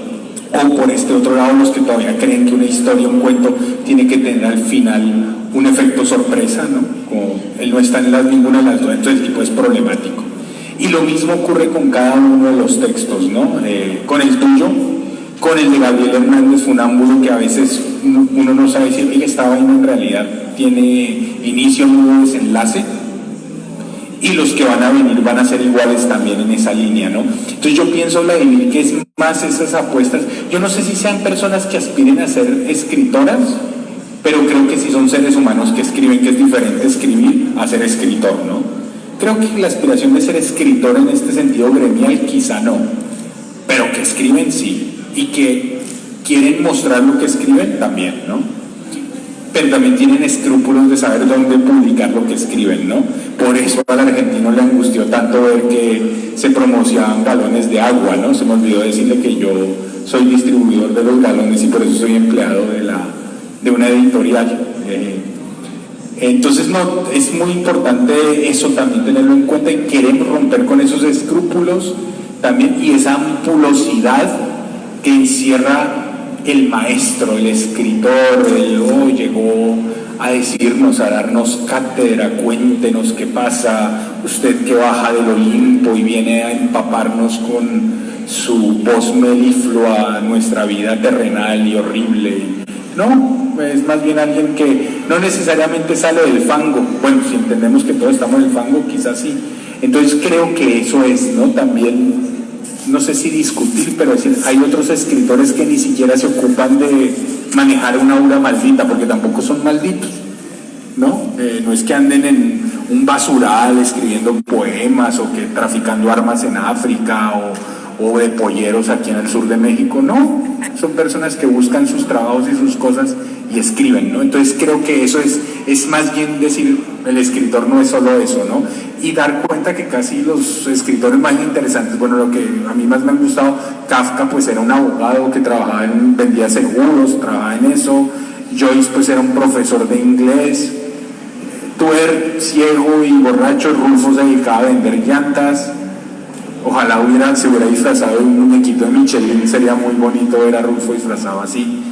[SPEAKER 2] o por este otro lado los que todavía creen que una historia, un cuento, tiene que tener al final un efecto sorpresa, ¿no? Como él no está en ninguna de las dos, entonces el tipo es problemático. Y lo mismo ocurre con cada uno de los textos, ¿no? Con el tuyo, con el de Gabriel Hernández Funámbulo, que a veces uno no sabe si esta vaina en realidad tiene inicio, nudo, desenlace, y los que van a venir van a ser iguales también en esa línea, ¿no? Entonces yo pienso, Vladimir, que es más esas apuestas. Yo no sé si sean personas que aspiren a ser escritoras, pero creo que sí son seres humanos que escriben, que es diferente escribir a ser escritor, ¿no? Creo que la aspiración de ser escritor en este sentido gremial quizá no, pero que escriben sí, y que quieren mostrar lo que escriben también, ¿no? Pero también tienen escrúpulos de saber dónde publicar lo que escriben, ¿no? Por eso al argentino le angustió tanto ver que se promocionaban galones de agua, ¿no? Se me olvidó decirle que yo soy distribuidor de los galones y por eso soy empleado de una editorial. Entonces, no, es muy importante eso también tenerlo en cuenta, y queremos romper con esos escrúpulos también, y esa ampulosidad que encierra el maestro, el escritor, llegó a decirnos, a darnos cátedra, cuéntenos qué pasa, usted que baja del Olimpo y viene a empaparnos con su voz meliflua a nuestra vida terrenal y horrible. No, es más bien alguien que no necesariamente sale del fango. Bueno, si entendemos que todos estamos en el fango, quizás sí. Entonces creo que eso es, ¿no? También, no sé si discutir, pero decir, hay otros escritores que ni siquiera se ocupan de manejar una aura maldita, porque tampoco son malditos, ¿no? No es que anden en un basural escribiendo poemas, o que traficando armas en África, o de polleros aquí en el sur de México, no, son personas que buscan sus trabajos y sus cosas y escriben, ¿no? Entonces creo que eso es más bien decir, el escritor no es solo eso, ¿no? Y dar cuenta que casi los escritores más interesantes, bueno, lo que a mí más me ha gustado, Kafka pues era un abogado que trabajaba vendía seguros, trabajaba en eso. Joyce pues era un profesor de inglés. Tuer, ciego y borracho, Rulfo se dedicaba a vender llantas. Ojalá se hubiera disfrazado de un muñequito de Michelin, sería muy bonito ver a Rulfo disfrazado así.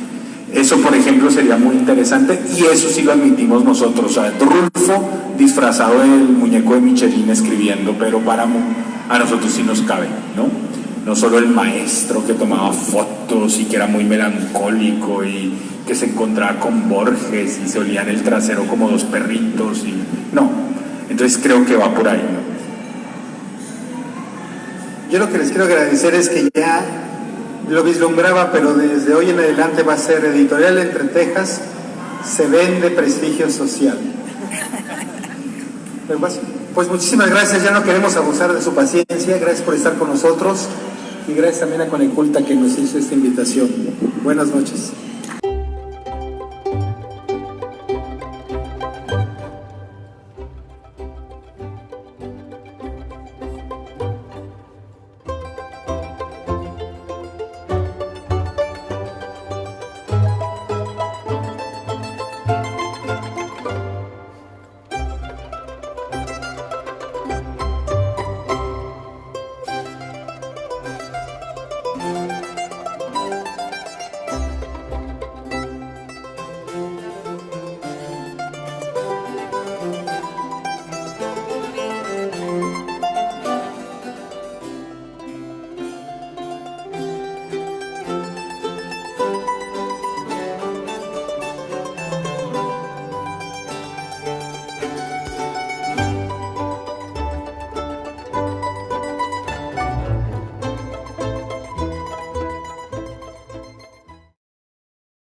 [SPEAKER 2] Eso, por ejemplo, sería muy interesante, y eso sí lo admitimos nosotros. O sea, Rulfo disfrazado del muñeco de Michelin escribiendo, pero a nosotros sí nos cabe, ¿no? No solo el maestro que tomaba fotos y que era muy melancólico y que se encontraba con Borges y se olían el trasero como dos perritos, no. Entonces creo que va por ahí, ¿no?
[SPEAKER 3] Yo lo que les quiero agradecer es que ya lo vislumbraba, pero desde hoy en adelante va a ser Editorial Entre Tejas, se vende prestigio social. Pues muchísimas gracias, ya no queremos abusar de su paciencia, gracias por estar con nosotros, y gracias también a Coneculta que nos hizo esta invitación. Buenas noches.